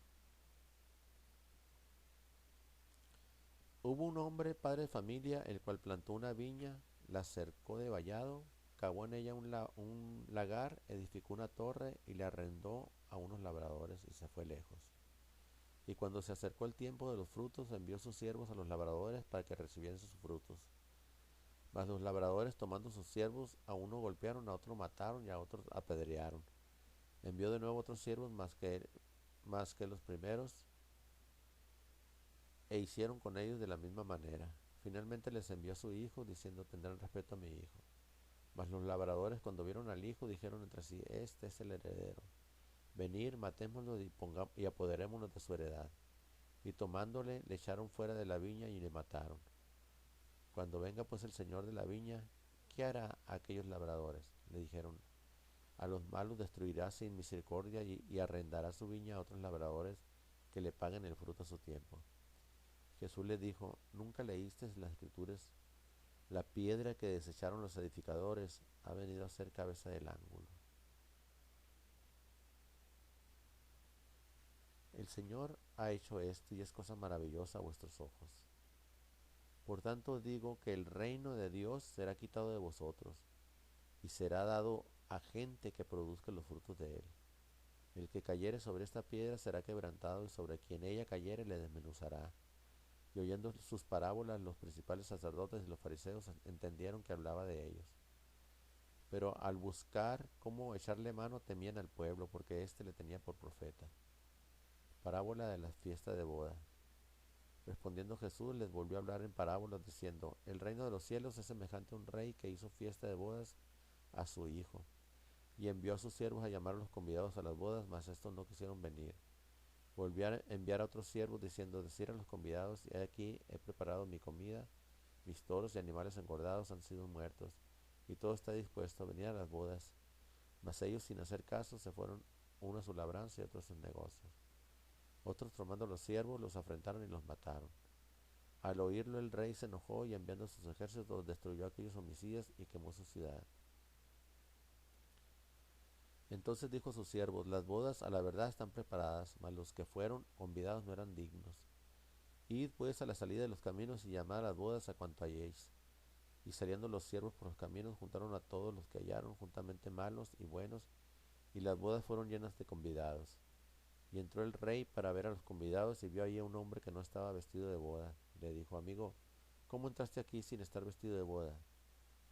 Hubo un hombre, padre de familia, el cual plantó una viña, la cercó de vallado, cavó en ella un lagar, edificó una torre y le arrendó a unos labradores y se fue lejos. Y cuando se acercó el tiempo de los frutos, envió sus siervos a los labradores para que recibiesen sus frutos. Mas los labradores, tomando sus siervos, a uno golpearon, a otro mataron y a otros apedrearon. Envió de nuevo otros siervos más que los primeros, e hicieron con ellos de la misma manera. Finalmente les envió a su hijo, diciendo: tendrán respeto a mi hijo. Mas los labradores, cuando vieron al hijo, dijeron entre sí: este es el heredero. Venid, matémoslo y apoderémonos de su heredad. Y tomándole, le echaron fuera de la viña y le mataron. Cuando venga pues el señor de la viña, ¿qué hará a aquellos labradores? Le dijeron: a los malos destruirá sin misericordia y arrendará su viña a otros labradores que le paguen el fruto a su tiempo. Jesús le dijo: ¿nunca leíste las escrituras? La piedra que desecharon los edificadores ha venido a ser cabeza del ángulo. El Señor ha hecho esto y es cosa maravillosa a vuestros ojos. Por tanto digo que el reino de Dios será quitado de vosotros y será dado a gente que produzca los frutos de él. El que cayere sobre esta piedra será quebrantado, y sobre quien ella cayere le desmenuzará. Y oyendo sus parábolas, los principales sacerdotes y los fariseos entendieron que hablaba de ellos. Pero al buscar cómo echarle mano, temían al pueblo, porque éste le tenía por profeta. Parábola de la fiesta de boda. Respondiendo Jesús, les volvió a hablar en parábolas, diciendo: el reino de los cielos es semejante a un rey que hizo fiesta de bodas a su hijo, y envió a sus siervos a llamar a los convidados a las bodas, mas estos no quisieron venir. Volvió a enviar a otros siervos, diciendo: decir a los convidados: he aquí, he preparado mi comida, mis toros y animales engordados han sido muertos, y todo está dispuesto, a venir a las bodas. Mas ellos, sin hacer caso, se fueron, uno a su labranza y otro a sus negocios. Otros, tomando los siervos, los afrentaron y los mataron. Al oírlo, el rey se enojó, y enviando sus ejércitos destruyó a aquellos homicidas y quemó su ciudad. Entonces dijo a sus siervos: las bodas a la verdad están preparadas, mas los que fueron convidados no eran dignos. Id pues a la salida de los caminos y llamad a las bodas a cuanto halléis. Y saliendo los siervos por los caminos, juntaron a todos los que hallaron, juntamente malos y buenos, y las bodas fueron llenas de convidados. Y entró el rey para ver a los convidados, y vio allí a un hombre que no estaba vestido de boda. Le dijo: amigo, ¿cómo entraste aquí sin estar vestido de boda?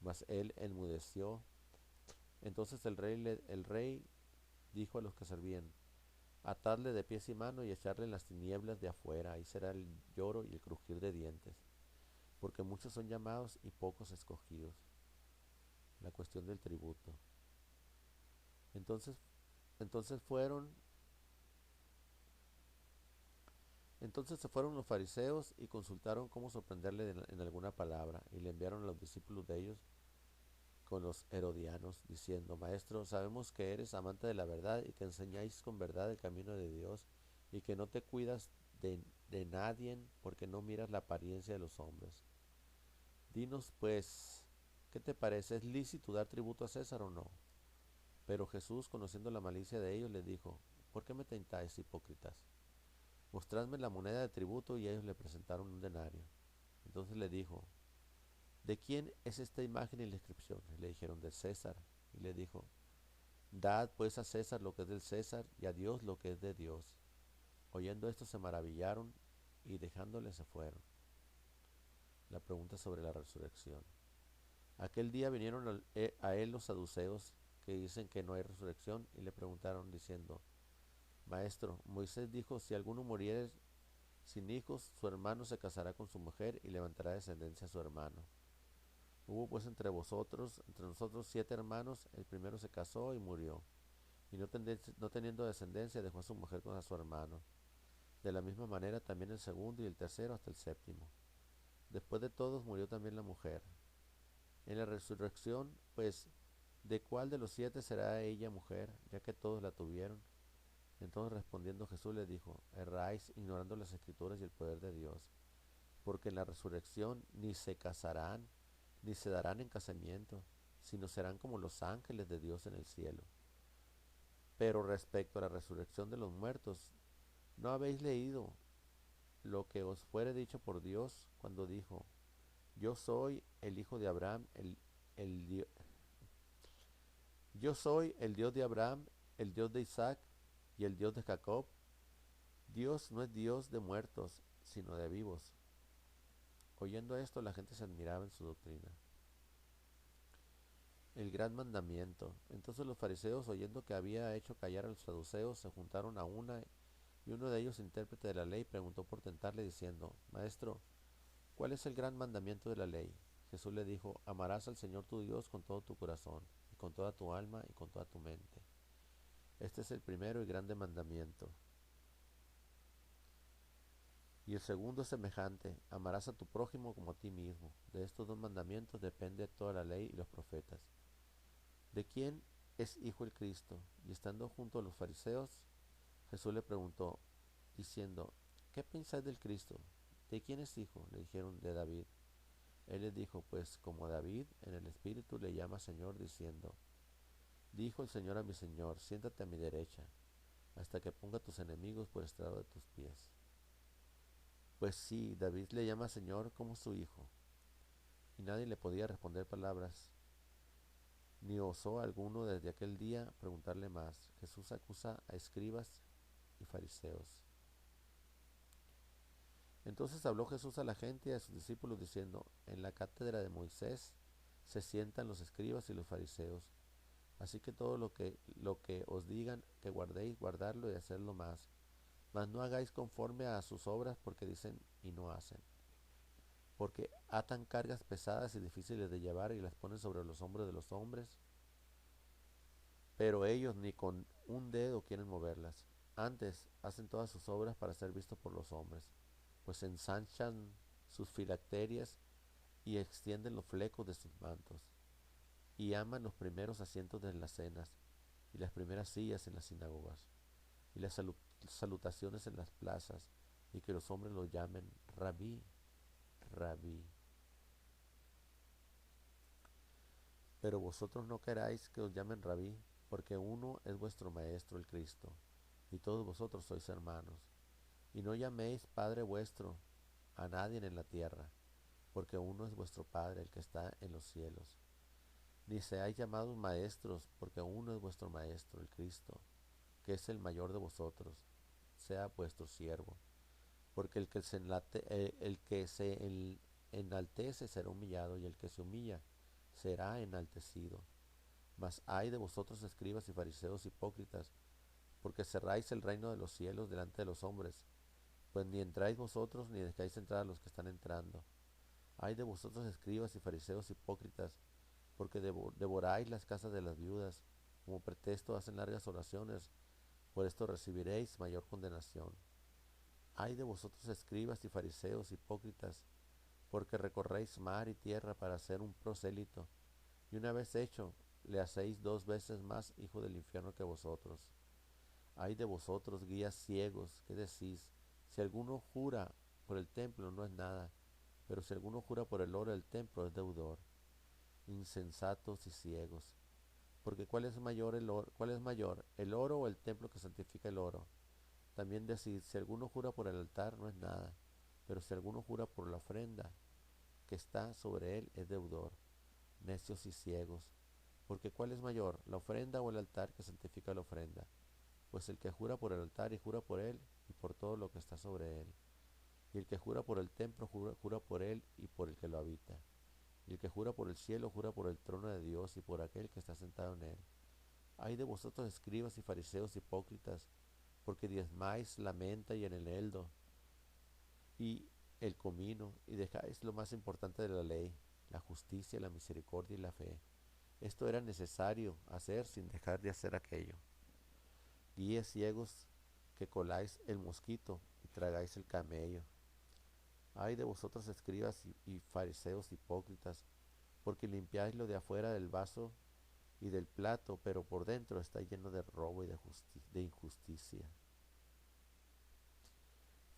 Mas él enmudeció. Entonces el rey dijo a los que servían: atadle de pies y manos y echarle en las tinieblas de afuera, ahí será el lloro y el crujir de dientes, porque muchos son llamados y pocos escogidos. La cuestión del tributo. Entonces, entonces fueron, entonces se fueron los fariseos y consultaron cómo sorprenderle en alguna palabra, y le enviaron a los discípulos de ellos con los herodianos, diciendo: maestro, sabemos que eres amante de la verdad y que enseñáis con verdad el camino de Dios, y que no te cuidas de nadie, porque no miras la apariencia de los hombres. Dinos pues, ¿qué te parece? ¿Es lícito dar tributo a César o no? Pero Jesús, conociendo la malicia de ellos, les dijo: ¿por qué me tentáis, hipócritas? Mostradme la moneda de tributo. Y ellos le presentaron un denario. Entonces le dijo: ¿de quién es esta imagen y la inscripción? Le dijeron: de César. Y le dijo: dad pues a César lo que es del César, y a Dios lo que es de Dios. Oyendo esto se maravillaron, y dejándole se fueron. La pregunta sobre la resurrección. Aquel día vinieron a él los saduceos, que dicen que no hay resurrección, y le preguntaron diciendo: maestro, Moisés dijo: si alguno muriere sin hijos, su hermano se casará con su mujer y levantará descendencia a su hermano. Hubo pues entre nosotros 7 hermanos. El primero se casó y murió, y no teniendo descendencia, dejó a su mujer con a su hermano. De la misma manera también el segundo y el tercero hasta el séptimo. Después de todos murió también la mujer. En la resurrección, pues, ¿de cuál de los 7 será ella mujer, ya que todos la tuvieron? Entonces respondiendo Jesús les dijo: erráis ignorando las escrituras y el poder de Dios, porque en la resurrección ni se casarán, ni se darán en casamiento, sino serán como los ángeles de Dios en el cielo. Pero respecto a la resurrección de los muertos, ¿no habéis leído lo que os fuere dicho por Dios cuando dijo: yo soy el hijo de Abraham, el yo soy el Dios de Abraham, el Dios de Isaac y el Dios de Jacob? Dios no es Dios de muertos, sino de vivos. Oyendo esto, la gente se admiraba en su doctrina. El gran mandamiento. Entonces los fariseos, oyendo que había hecho callar a los saduceos, se juntaron a una, y uno de ellos, intérprete de la ley, preguntó por tentarle, diciendo, Maestro, ¿cuál es el gran mandamiento de la ley? Jesús le dijo, amarás al Señor tu Dios con todo tu corazón, y con toda tu alma, y con toda tu mente. Este es el primero y grande mandamiento. Y el segundo es semejante, amarás a tu prójimo como a ti mismo. De estos dos mandamientos depende toda la ley y los profetas. ¿De quién es hijo el Cristo? Y estando junto a los fariseos, Jesús le preguntó, diciendo, ¿qué pensáis del Cristo? ¿De quién es hijo? Le dijeron, de David. Él les dijo, pues como David en el Espíritu le llama Señor, diciendo, dijo el Señor a mi Señor, siéntate a mi derecha, hasta que ponga tus enemigos por estrado de tus pies. Pues sí, David le llama Señor como su hijo, y nadie le podía responder palabras, ni osó alguno desde aquel día preguntarle más. Jesús acusa a escribas y fariseos. Entonces habló Jesús a la gente y a sus discípulos diciendo, en la cátedra de Moisés se sientan los escribas y los fariseos. Así que todo lo que os digan que guardéis, guardarlo y hacerlo más. Mas no hagáis conforme a sus obras porque dicen y no hacen. Porque atan cargas pesadas y difíciles de llevar y las ponen sobre los hombros de los hombres, pero ellos ni con un dedo quieren moverlas. Antes hacen todas sus obras para ser vistos por los hombres, pues ensanchan sus filacterias y extienden los flecos de sus mantos, y aman los primeros asientos de las cenas, y las primeras sillas en las sinagogas, y las salutaciones en las plazas, y que los hombres los llamen rabí, rabí. Pero vosotros no queráis que os llamen rabí, porque uno es vuestro Maestro, el Cristo, y todos vosotros sois hermanos. Y no llaméis Padre vuestro a nadie en la tierra, porque uno es vuestro Padre, el que está en los cielos. Ni seáis llamados maestros, porque uno es vuestro Maestro, el Cristo, que es el mayor de vosotros, sea vuestro siervo. Porque el que se enaltece será humillado, y el que se humilla será enaltecido. Mas ay de vosotros, escribas y fariseos hipócritas, porque cerráis el reino de los cielos delante de los hombres, pues ni entráis vosotros ni dejáis entrar a los que están entrando. Ay de vosotros, escribas y fariseos hipócritas, porque devoráis las casas de las viudas, como pretexto hacen largas oraciones, por esto recibiréis mayor condenación. Ay de vosotros, escribas y fariseos hipócritas, porque recorréis mar y tierra para hacer un prosélito, y una vez hecho, le hacéis 2 veces más hijo del infierno que vosotros. Ay de vosotros, guías ciegos, ¿qué decís? Si alguno jura por el templo no es nada, pero si alguno jura por el oro del templo es deudor. Insensatos y ciegos. Porque ¿cuál es mayor, el oro o el templo que santifica el oro? También decís, si alguno jura por el altar no es nada, pero si alguno jura por la ofrenda que está sobre él es deudor. Necios y ciegos. Porque ¿cuál es mayor, la ofrenda o el altar que santifica la ofrenda? Pues el que jura por el altar y jura por él y por todo lo que está sobre él. Y el que jura por el templo jura por él y por el que lo habita. Y el que jura por el cielo jura por el trono de Dios y por aquel que está sentado en él. Ay de vosotros, escribas y fariseos hipócritas, porque diezmáis la menta y el eneldo y el comino, y dejáis lo más importante de la ley, la justicia, la misericordia y la fe. Esto era necesario hacer sin dejar de hacer aquello. Guíes ciegos que coláis el mosquito y tragáis el camello. Ay de vosotros, escribas y fariseos hipócritas, porque limpiáis lo de afuera del vaso y del plato, pero por dentro está lleno de robo y de injusticia.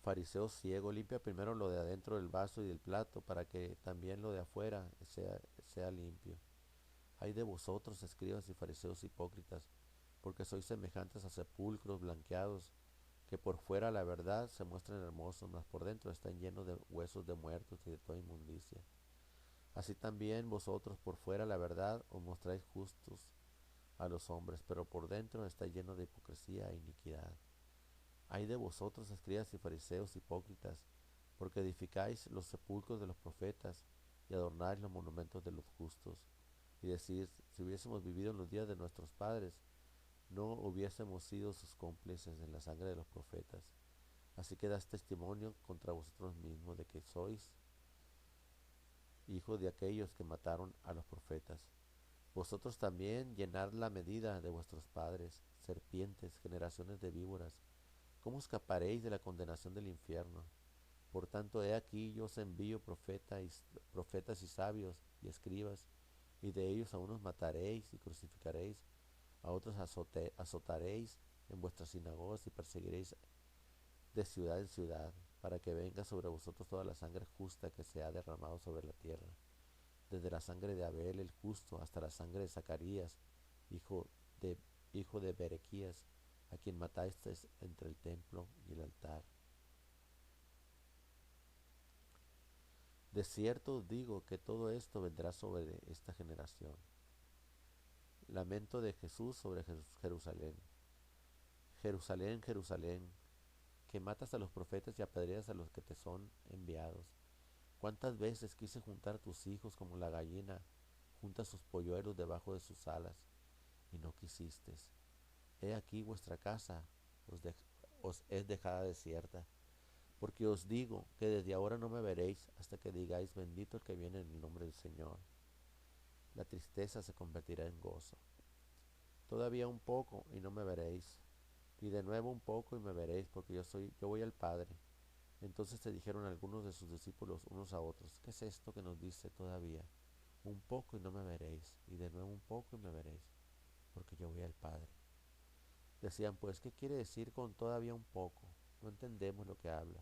Fariseo ciego, limpia primero lo de adentro del vaso y del plato, para que también lo de afuera sea limpio. Ay de vosotros, escribas y fariseos hipócritas, porque sois semejantes a sepulcros blanqueados, que por fuera la verdad se muestran hermosos, mas por dentro están llenos de huesos de muertos y de toda inmundicia. Así también vosotros por fuera la verdad os mostráis justos a los hombres, pero por dentro está lleno de hipocresía e iniquidad. Ay de vosotros, escribas y fariseos hipócritas, porque edificáis los sepulcros de los profetas y adornáis los monumentos de los justos, y decir, si hubiésemos vivido en los días de nuestros padres, no hubiésemos sido sus cómplices en la sangre de los profetas. Así que das testimonio contra vosotros mismos de que sois hijos de aquellos que mataron a los profetas. Vosotros también llenad la medida de vuestros padres, serpientes, generaciones de víboras. ¿Cómo escaparéis de la condenación del infierno? Por tanto, he aquí yo os envío profetas y sabios y escribas, y de ellos a unos mataréis y crucificaréis, a otros azotaréis en vuestras sinagogas y perseguiréis de ciudad en ciudad, para que venga sobre vosotros toda la sangre justa que se ha derramado sobre la tierra, desde la sangre de Abel el justo hasta la sangre de Zacarías, hijo de, hijo de Berequías, a quien matasteis entre el templo y el altar. De cierto os digo que todo esto vendrá sobre esta generación. Lamento de Jesús sobre Jerusalén. Jerusalén, Jerusalén, que matas a los profetas y apedreas a los que te son enviados. ¿Cuántas veces quise juntar tus hijos como la gallina junta sus polluelos debajo de sus alas, y no quisistes? He aquí vuestra casa os es dejada desierta, porque os digo que desde ahora no me veréis hasta que digáis bendito el que viene en el nombre del Señor. La tristeza se convertirá en gozo. Todavía un poco y no me veréis, y de nuevo un poco y me veréis, porque yo voy al Padre. Entonces te dijeron algunos de sus discípulos unos a otros, ¿qué es esto que nos dice todavía? Un poco y no me veréis, y de nuevo un poco y me veréis, porque yo voy al Padre. Decían pues, ¿qué quiere decir con todavía un poco? No entendemos lo que habla.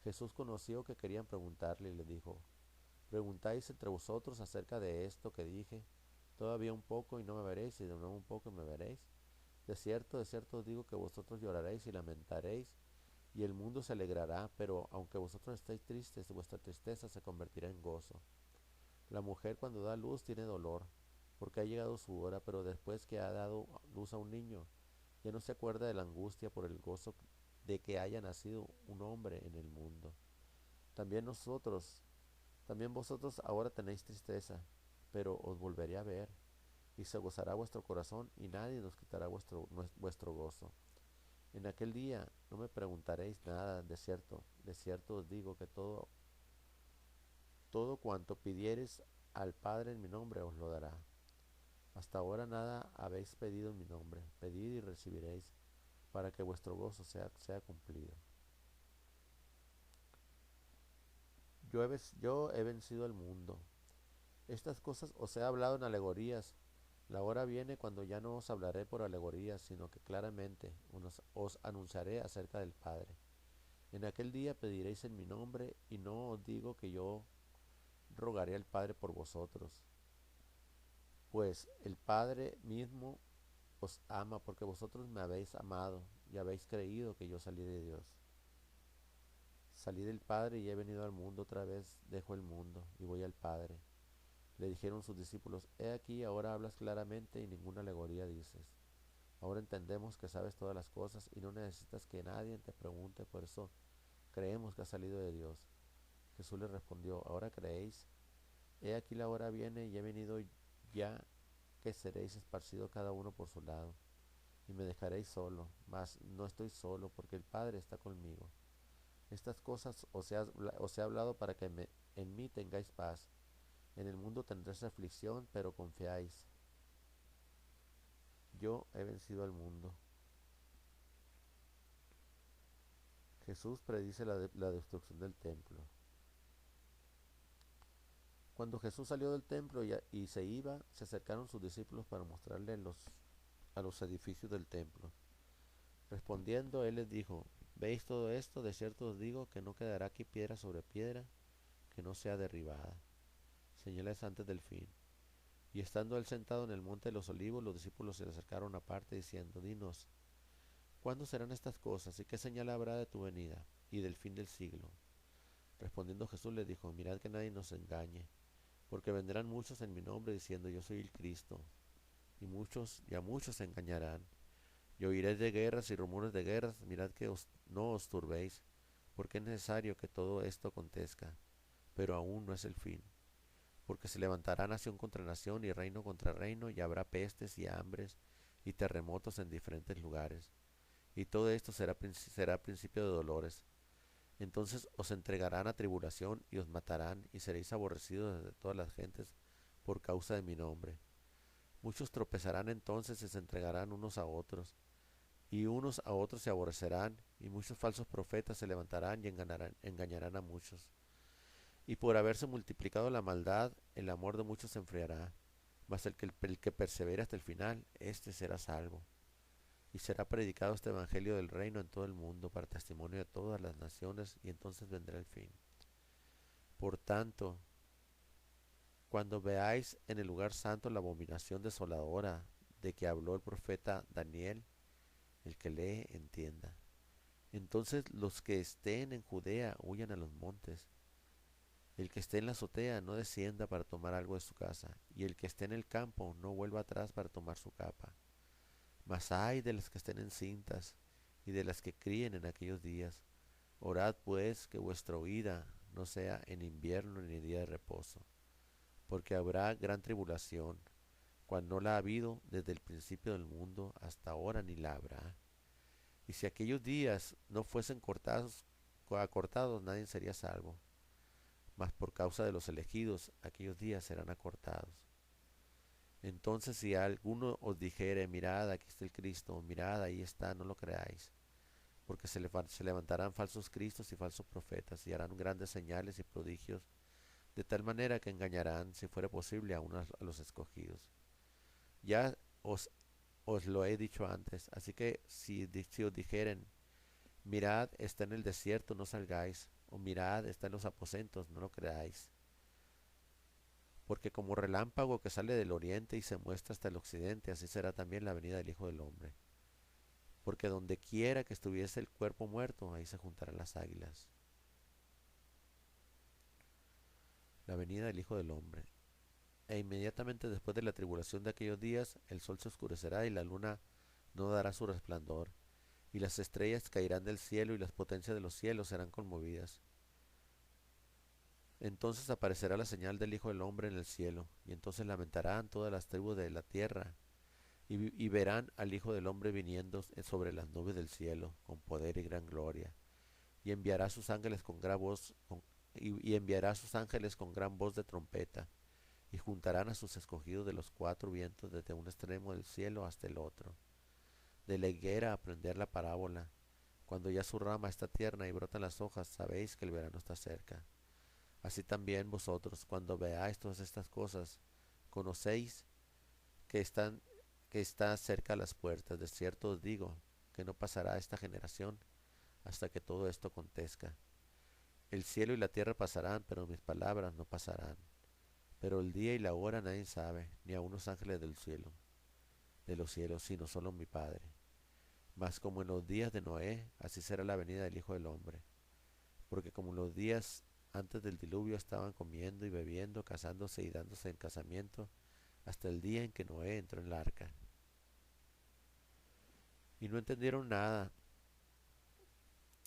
Jesús conoció que querían preguntarle y le dijo, ¿preguntáis entre vosotros acerca de esto que dije? Todavía un poco y no me veréis, y de nuevo un poco y me veréis. De cierto os digo que vosotros lloraréis y lamentaréis, y el mundo se alegrará, pero aunque vosotros estéis tristes, vuestra tristeza se convertirá en gozo. La mujer cuando da luz tiene dolor, porque ha llegado su hora, pero después que ha dado luz a un niño, ya no se acuerda de la angustia por el gozo de que haya nacido un hombre en el mundo. También nosotros, también vosotros ahora tenéis tristeza, pero os volveré a ver, y se gozará vuestro corazón, y nadie nos quitará vuestro gozo. En aquel día no me preguntaréis nada, de cierto os digo que todo cuanto pidiereis al Padre en mi nombre os lo dará. Hasta ahora nada habéis pedido en mi nombre, pedid y recibiréis, para que vuestro gozo sea cumplido. Yo he vencido al mundo. Estas cosas os he hablado en alegorías. La hora viene cuando ya no os hablaré por alegorías, sino que claramente os anunciaré acerca del Padre. En aquel día pediréis en mi nombre, y no os digo que yo rogaré al Padre por vosotros, pues el Padre mismo os ama porque vosotros me habéis amado y habéis creído que yo salí de Dios. Salí del Padre y he venido al mundo otra vez, dejo el mundo y voy al Padre. Le dijeron sus discípulos, he aquí, ahora hablas claramente y ninguna alegoría dices. Ahora entendemos que sabes todas las cosas y no necesitas que nadie te pregunte, por eso creemos que has salido de Dios. Jesús le respondió, ¿ahora creéis? He aquí la hora viene y he venido ya que seréis esparcidos cada uno por su lado, y me dejaréis solo, mas no estoy solo, porque el Padre está conmigo. Estas cosas os he hablado para que en mí tengáis paz. En el mundo tendréis aflicción, pero confiáis. Yo he vencido al mundo. Jesús predice la destrucción del templo. Cuando Jesús salió del templo y se iba, se acercaron sus discípulos para mostrarle a los edificios del templo. Respondiendo, él les dijo, ¿veis todo esto? De cierto os digo que no quedará aquí piedra sobre piedra que no sea derribada. Señales antes del fin. Y estando él sentado en el monte de los olivos, los discípulos se le acercaron aparte diciendo, dinos, ¿cuándo serán estas cosas y qué señal habrá de tu venida y del fin del siglo? Respondiendo Jesús les dijo, mirad que nadie nos engañe, porque vendrán muchos en mi nombre diciendo, yo soy el Cristo, y a muchos se engañarán. Y oiréis de guerras y rumores de guerras, mirad que no os turbéis, porque es necesario que todo esto acontezca, pero aún no es el fin, porque se levantará nación contra nación y reino contra reino, y habrá pestes y hambres y terremotos en diferentes lugares. Y todo esto será principio de dolores. Entonces os entregarán a tribulación y os matarán, y seréis aborrecidos de todas las gentes por causa de mi nombre. Muchos tropezarán entonces y se entregarán unos a otros, y unos a otros se aborrecerán, y muchos falsos profetas se levantarán y engañarán a muchos. Y por haberse multiplicado la maldad, el amor de muchos se enfriará. Mas el que persevera hasta el final, éste será salvo. Y será predicado este evangelio del reino en todo el mundo para testimonio de todas las naciones, y entonces vendrá el fin. Por tanto, cuando veáis en el lugar santo la abominación desoladora de que habló el profeta Daniel, el que lee entienda. Entonces los que estén en Judea huyan a los montes. El que esté en la azotea no descienda para tomar algo de su casa, y el que esté en el campo no vuelva atrás para tomar su capa. Mas ay de las que estén encintas y de las que críen en aquellos días. Orad pues que vuestra huida no sea en invierno ni en día de reposo, porque habrá gran tribulación, cual no la ha habido desde el principio del mundo hasta ahora ni la habrá. Y si aquellos días no fuesen acortados, nadie sería salvo. Mas por causa de los elegidos, aquellos días serán acortados. Entonces si alguno os dijere, mirad, aquí está el Cristo, mirad, ahí está, no lo creáis, porque se levantarán falsos cristos y falsos profetas, y harán grandes señales y prodigios, de tal manera que engañarán, si fuere posible, aún a los escogidos. Ya os lo he dicho antes, así que si os dijeren, mirad, está en el desierto, no salgáis, o mirad, está en los aposentos, no lo creáis. Porque como relámpago que sale del oriente y se muestra hasta el occidente, así será también la venida del Hijo del Hombre. Porque donde quiera que estuviese el cuerpo muerto, ahí se juntarán las águilas. La venida del Hijo del Hombre. E inmediatamente después de la tribulación de aquellos días, el sol se oscurecerá y la luna no dará su resplandor, y las estrellas caerán del cielo y las potencias de los cielos serán conmovidas. Entonces aparecerá la señal del Hijo del Hombre en el cielo, y entonces lamentarán todas las tribus de la tierra, y verán al Hijo del Hombre viniendo sobre las nubes del cielo, con poder y gran gloria, y enviará sus ángeles con gran voz, y enviará sus ángeles con gran voz de trompeta, y juntarán a sus escogidos de los cuatro vientos desde un extremo del cielo hasta el otro. De la higuera aprender la parábola. Cuando ya su rama está tierna y brotan las hojas, sabéis que el verano está cerca. Así también vosotros, cuando veáis todas estas cosas, conocéis que está cerca las puertas. De cierto os digo que no pasará esta generación hasta que todo esto acontezca. El cielo y la tierra pasarán, pero mis palabras no pasarán. Pero el día y la hora nadie sabe, ni aun los ángeles de los cielos, sino solo mi Padre. Mas como en los días de Noé, así será la venida del Hijo del Hombre. Porque como en los días antes del diluvio estaban comiendo y bebiendo, casándose y dándose en casamiento, hasta el día en que Noé entró en la arca. Y no entendieron nada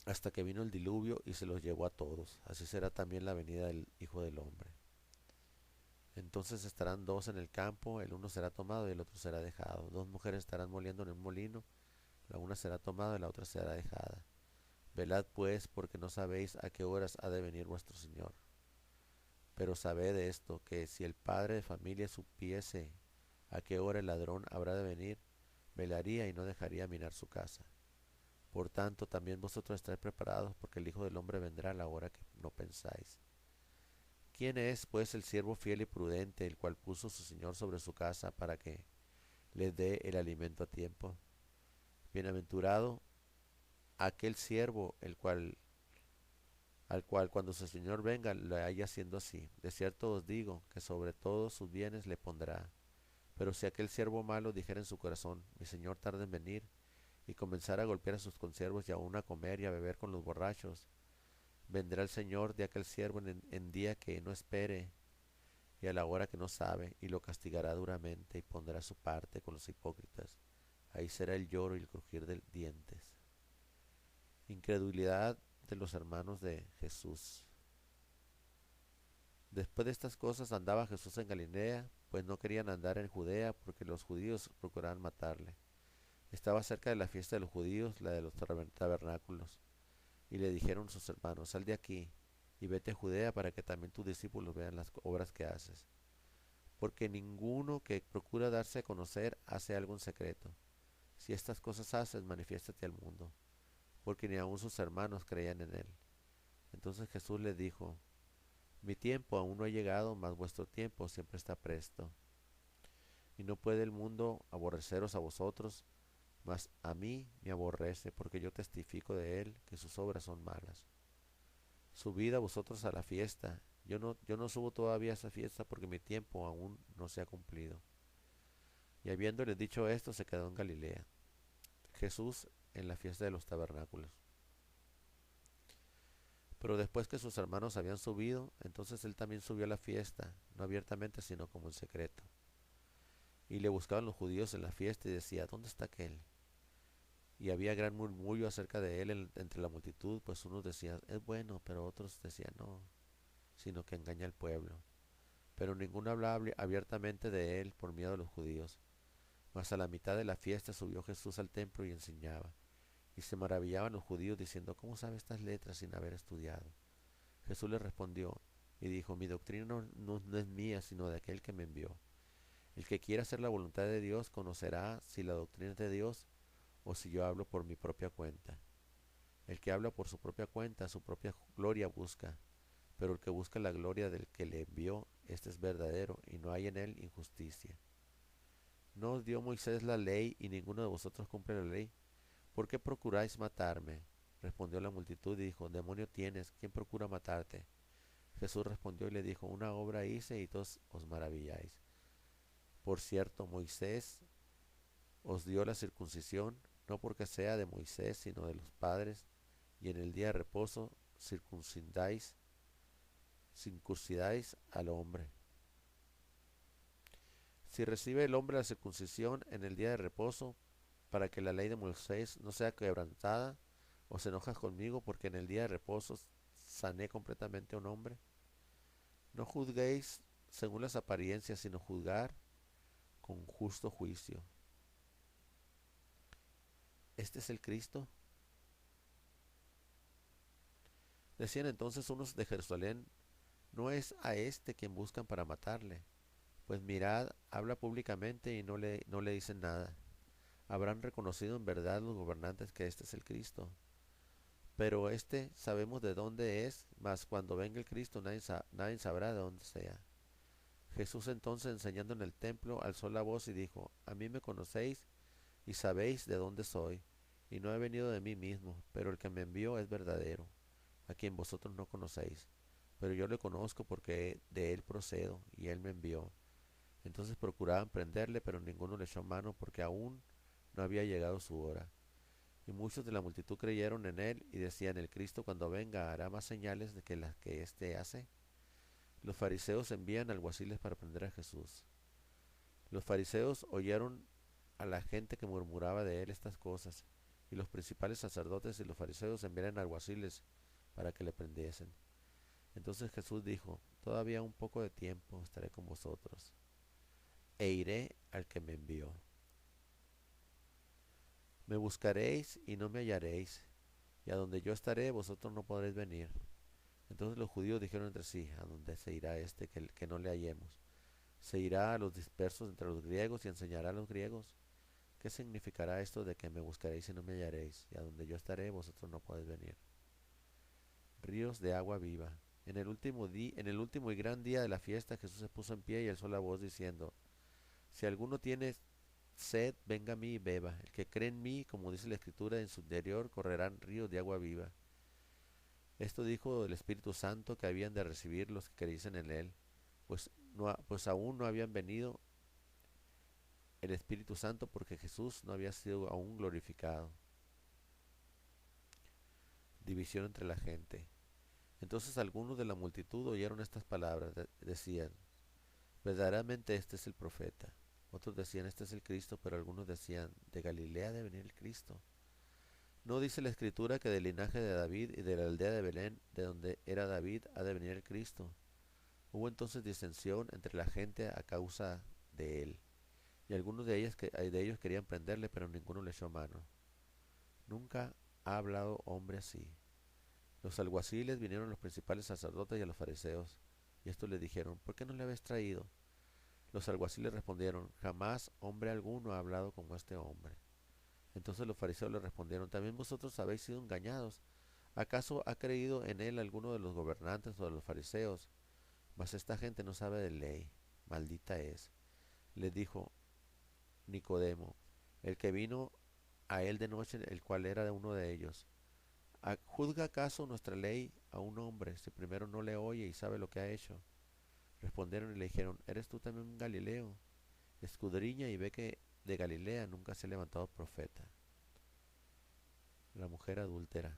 hasta que vino el diluvio y se los llevó a todos. Así será también la venida del Hijo del Hombre. Entonces estarán dos en el campo, el uno será tomado y el otro será dejado. Dos mujeres estarán moliendo en un molino, la una será tomada y la otra será dejada. Velad pues, porque no sabéis a qué horas ha de venir vuestro Señor. Pero sabed esto, que si el padre de familia supiese a qué hora el ladrón habrá de venir, velaría y no dejaría minar su casa. Por tanto, también vosotros estáis preparados, porque el Hijo del Hombre vendrá a la hora que no pensáis. ¿Quién es, pues, el siervo fiel y prudente, el cual puso su Señor sobre su casa para que les dé el alimento a tiempo? Bienaventurado aquel siervo al cual cuando su Señor venga le haya haciendo así. De cierto os digo que sobre todos sus bienes le pondrá. Pero si aquel siervo malo dijera en su corazón, mi Señor tarda en venir, y comenzara a golpear a sus consiervos y aun a comer y a beber con los borrachos, vendrá el Señor de aquel siervo en día que no espere y a la hora que no sabe, y lo castigará duramente y pondrá su parte con los hipócritas. Ahí será el lloro y el crujir de dientes. Incredulidad de los hermanos de Jesús. Después de estas cosas andaba Jesús en Galilea, pues no querían andar en Judea porque los judíos procuraban matarle. Estaba cerca de la fiesta de los judíos, la de los tabernáculos. Y le dijeron sus hermanos, sal de aquí y vete a Judea para que también tus discípulos vean las obras que haces. Porque ninguno que procura darse a conocer hace algo en secreto. Si estas cosas haces, manifiéstate al mundo, porque ni aun sus hermanos creían en él. Entonces Jesús les dijo, mi tiempo aún no ha llegado, mas vuestro tiempo siempre está presto. Y no puede el mundo aborreceros a vosotros, mas a mí me aborrece, porque yo testifico de él que sus obras son malas. Subid a vosotros a la fiesta. Yo no subo todavía a esa fiesta porque mi tiempo aún no se ha cumplido. Y habiéndoles dicho esto, se quedó en Galilea. Jesús en la fiesta de los tabernáculos. Pero después que sus hermanos habían subido, entonces él también subió a la fiesta, no abiertamente, sino como en secreto. Y le buscaban los judíos en la fiesta y decía, ¿dónde está aquel? Y había gran murmullo acerca de él entre la multitud, pues unos decían, es bueno, pero otros decían, no, sino que engaña al pueblo. Pero ninguno hablaba abiertamente de él por miedo a los judíos. Mas a la mitad de la fiesta subió Jesús al templo y enseñaba. Y se maravillaban los judíos diciendo, ¿cómo sabe estas letras sin haber estudiado? Jesús les respondió y dijo, mi doctrina no es mía, sino de aquel que me envió. El que quiera hacer la voluntad de Dios conocerá si la doctrina es de Dios o si yo hablo por mi propia cuenta. El que habla por su propia cuenta, su propia gloria busca, pero el que busca la gloria del que le envió, este es verdadero, y no hay en él injusticia. ¿No os dio Moisés la ley y ninguno de vosotros cumple la ley? ¿Por qué procuráis matarme? Respondió la multitud y dijo, demonio tienes, ¿quién procura matarte? Jesús respondió y le dijo, una obra hice y todos os maravilláis. Por cierto, Moisés os dio la circuncisión, no porque sea de Moisés, sino de los padres, y en el día de reposo circuncidáis al hombre. Si recibe el hombre la circuncisión en el día de reposo, para que la ley de Moisés no sea quebrantada, os enojas conmigo porque en el día de reposo sané completamente a un hombre. No juzguéis según las apariencias, sino juzgar con justo juicio. ¿Este es el Cristo? Decían entonces unos de Jerusalén, no es a este quien buscan para matarle. Pues mirad, habla públicamente y no le dicen nada. Habrán reconocido en verdad los gobernantes que este es el Cristo. Pero este sabemos de dónde es, mas cuando venga el Cristo nadie sabrá de dónde sea. Jesús entonces enseñando en el templo alzó la voz y dijo, a mí me conocéis y sabéis de dónde soy, y no he venido de mí mismo, pero el que me envió es verdadero, a quien vosotros no conocéis. Pero yo le conozco porque de él procedo, y él me envió. Entonces procuraban prenderle, pero ninguno le echó mano porque aún no había llegado su hora. Y muchos de la multitud creyeron en él y decían, el Cristo cuando venga hará más señales de que las que éste hace. Los fariseos envían alguaciles para prender a Jesús. Los fariseos oyeron a la gente que murmuraba de él estas cosas, y los principales sacerdotes y los fariseos enviaron alguaciles para que le prendiesen. Entonces Jesús dijo, todavía un poco de tiempo estaré con vosotros, e iré al que me envió. Me buscaréis y no me hallaréis, y a donde yo estaré vosotros no podréis venir. Entonces los judíos dijeron entre sí, ¿a dónde se irá este que no le hallemos? ¿Se irá a los dispersos entre los griegos y enseñará a los griegos? ¿Qué significará esto de que me buscaréis y no me hallaréis, y a donde yo estaré vosotros no podéis venir? Ríos de agua viva. En el último y gran día de la fiesta Jesús se puso en pie y alzó la voz diciendo, si alguno tiene sed, venga a mí y beba. El que cree en mí, como dice la Escritura, en su interior correrán ríos de agua viva. Esto dijo el Espíritu Santo que habían de recibir los que creyesen en él, pues aún no habían venido el Espíritu Santo porque Jesús no había sido aún glorificado. División entre la gente. Entonces algunos de la multitud oyeron estas palabras, decían, verdaderamente este es el profeta. Otros decían, este es el Cristo, pero algunos decían, de Galilea debe venir el Cristo. ¿No dice la Escritura que del linaje de David y de la aldea de Belén, de donde era David, ha de venir el Cristo? Hubo entonces disensión entre la gente a causa de él, y algunos de ellos querían prenderle, pero ninguno le echó mano. Nunca ha hablado hombre así. Los alguaciles vinieron a los principales sacerdotes y a los fariseos, y estos le dijeron, ¿por qué no le habéis traído? Los alguaciles respondieron, jamás hombre alguno ha hablado como este hombre. Entonces los fariseos le respondieron, también vosotros habéis sido engañados. ¿Acaso ha creído en él alguno de los gobernantes o de los fariseos? Mas esta gente no sabe de ley. Maldita es. Le dijo Nicodemo, el que vino a él de noche, el cual era de uno de ellos. ¿Juzga acaso nuestra ley a un hombre si primero no le oye y sabe lo que ha hecho? Respondieron y le dijeron, ¿eres tú también un Galileo? Escudriña y ve que de Galilea nunca se ha levantado profeta. La mujer adúltera.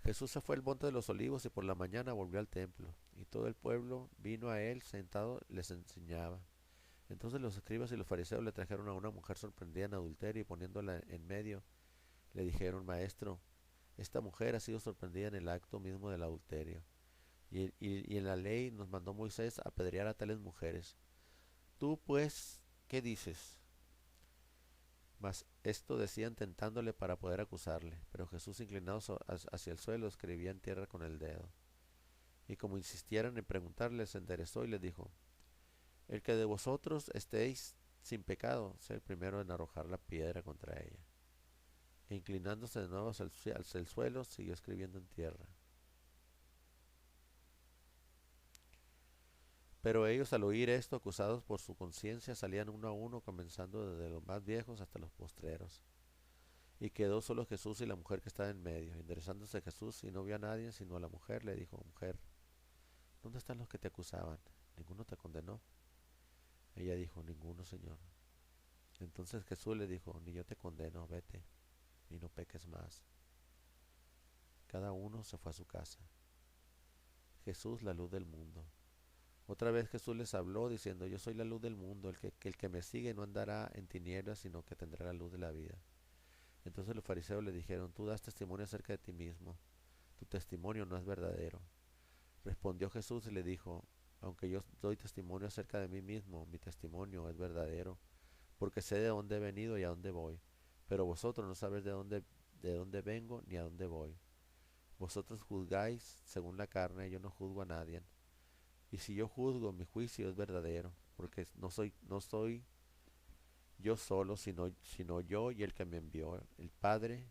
Jesús se fue al monte de los olivos y por la mañana volvió al templo, y todo el pueblo vino a él sentado, les enseñaba. Entonces los escribas y los fariseos le trajeron a una mujer sorprendida en adulterio y poniéndola en medio, le dijeron, Maestro, esta mujer ha sido sorprendida en el acto mismo del adulterio. Y en la ley nos mandó Moisés apedrear a tales mujeres. Tú, pues, ¿qué dices? Mas esto decían tentándole para poder acusarle. Pero Jesús, inclinado hacia el suelo, escribía en tierra con el dedo. Y como insistieran en preguntarle, se enderezó y les dijo, el que de vosotros estéis sin pecado, sea el primero en arrojar la piedra contra ella. E inclinándose de nuevo hacia el suelo, siguió escribiendo en tierra. Pero ellos, al oír esto, acusados por su conciencia, salían uno a uno, comenzando desde los más viejos hasta los postreros. Y quedó solo Jesús y la mujer que estaba en medio. Enderezándose Jesús y no vio a nadie sino a la mujer, le dijo, mujer, ¿dónde están los que te acusaban? ¿Ninguno te condenó? Ella dijo, ninguno, Señor. Entonces Jesús le dijo, ni yo te condeno, vete y no peques más. Cada uno se fue a su casa. Jesús, la luz del mundo. Otra vez Jesús les habló diciendo, yo soy la luz del mundo, el que me sigue no andará en tinieblas, sino que tendrá la luz de la vida. Entonces los fariseos le dijeron, tú das testimonio acerca de ti mismo, tu testimonio no es verdadero. Respondió Jesús y le dijo, aunque yo doy testimonio acerca de mí mismo, mi testimonio es verdadero, porque sé de dónde he venido y a dónde voy, pero vosotros no sabéis de dónde vengo ni a dónde voy. Vosotros juzgáis según la carne, y yo no juzgo a nadie. Y si yo juzgo, mi juicio es verdadero, porque no soy yo solo, sino yo y el que me envió, el Padre.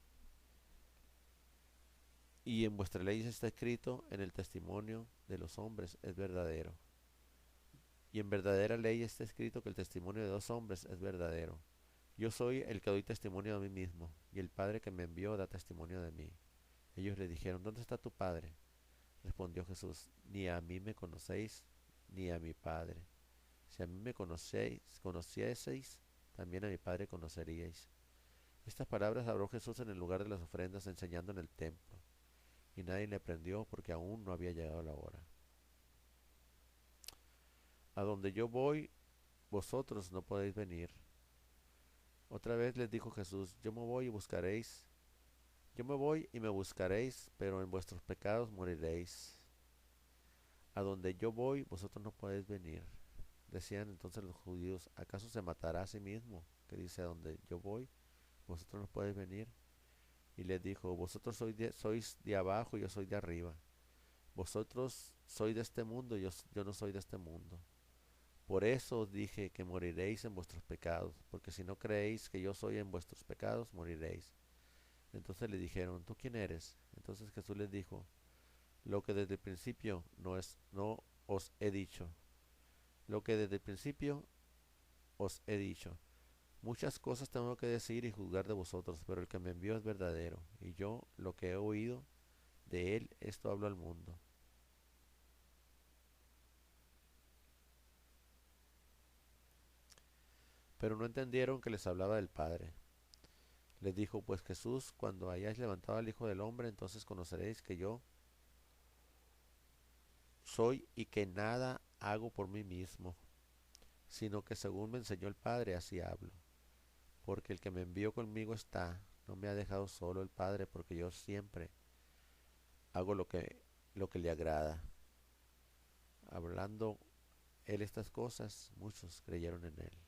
Y en vuestra ley está escrito, en el testimonio de los hombres es verdadero. Y en verdadera ley está escrito que el testimonio de dos hombres es verdadero. Yo soy el que doy testimonio de mí mismo, y el Padre que me envió da testimonio de mí. Ellos le dijeron, ¿dónde está tu Padre? Respondió Jesús, ni a mí me conocéis, ni a mi Padre. Si a mí me conocieseis, también a mi Padre conoceríais. Estas palabras habló Jesús en el lugar de las ofrendas, enseñando en el templo, y nadie le prendió porque aún no había llegado la hora. A donde yo voy, vosotros no podéis venir. Otra vez les dijo Jesús, yo me voy y me buscaréis, pero en vuestros pecados moriréis. A donde yo voy, vosotros no podéis venir. Decían entonces los judíos, ¿acaso se matará a sí mismo? Que dice, a donde yo voy, vosotros no podéis venir. Y les dijo, vosotros sois de abajo y yo soy de arriba. Vosotros sois de este mundo y yo no soy de este mundo. Por eso os dije que moriréis en vuestros pecados, porque si no creéis que yo soy en vuestros pecados, moriréis. Entonces le dijeron, ¿tú quién eres? Entonces Jesús les dijo, lo que desde el principio no os he dicho. Lo que desde el principio os he dicho. Muchas cosas tengo que decir y juzgar de vosotros, pero el que me envió es verdadero, y yo lo que he oído de él, esto hablo al mundo. Pero no entendieron que les hablaba del Padre. Les dijo pues Jesús, cuando hayáis levantado al Hijo del Hombre, entonces conoceréis que yo soy y que nada hago por mí mismo, sino que según me enseñó el Padre, así hablo. Porque el que me envió conmigo está, no me ha dejado solo el Padre, porque yo siempre hago lo que le agrada. Hablando él estas cosas, muchos creyeron en él.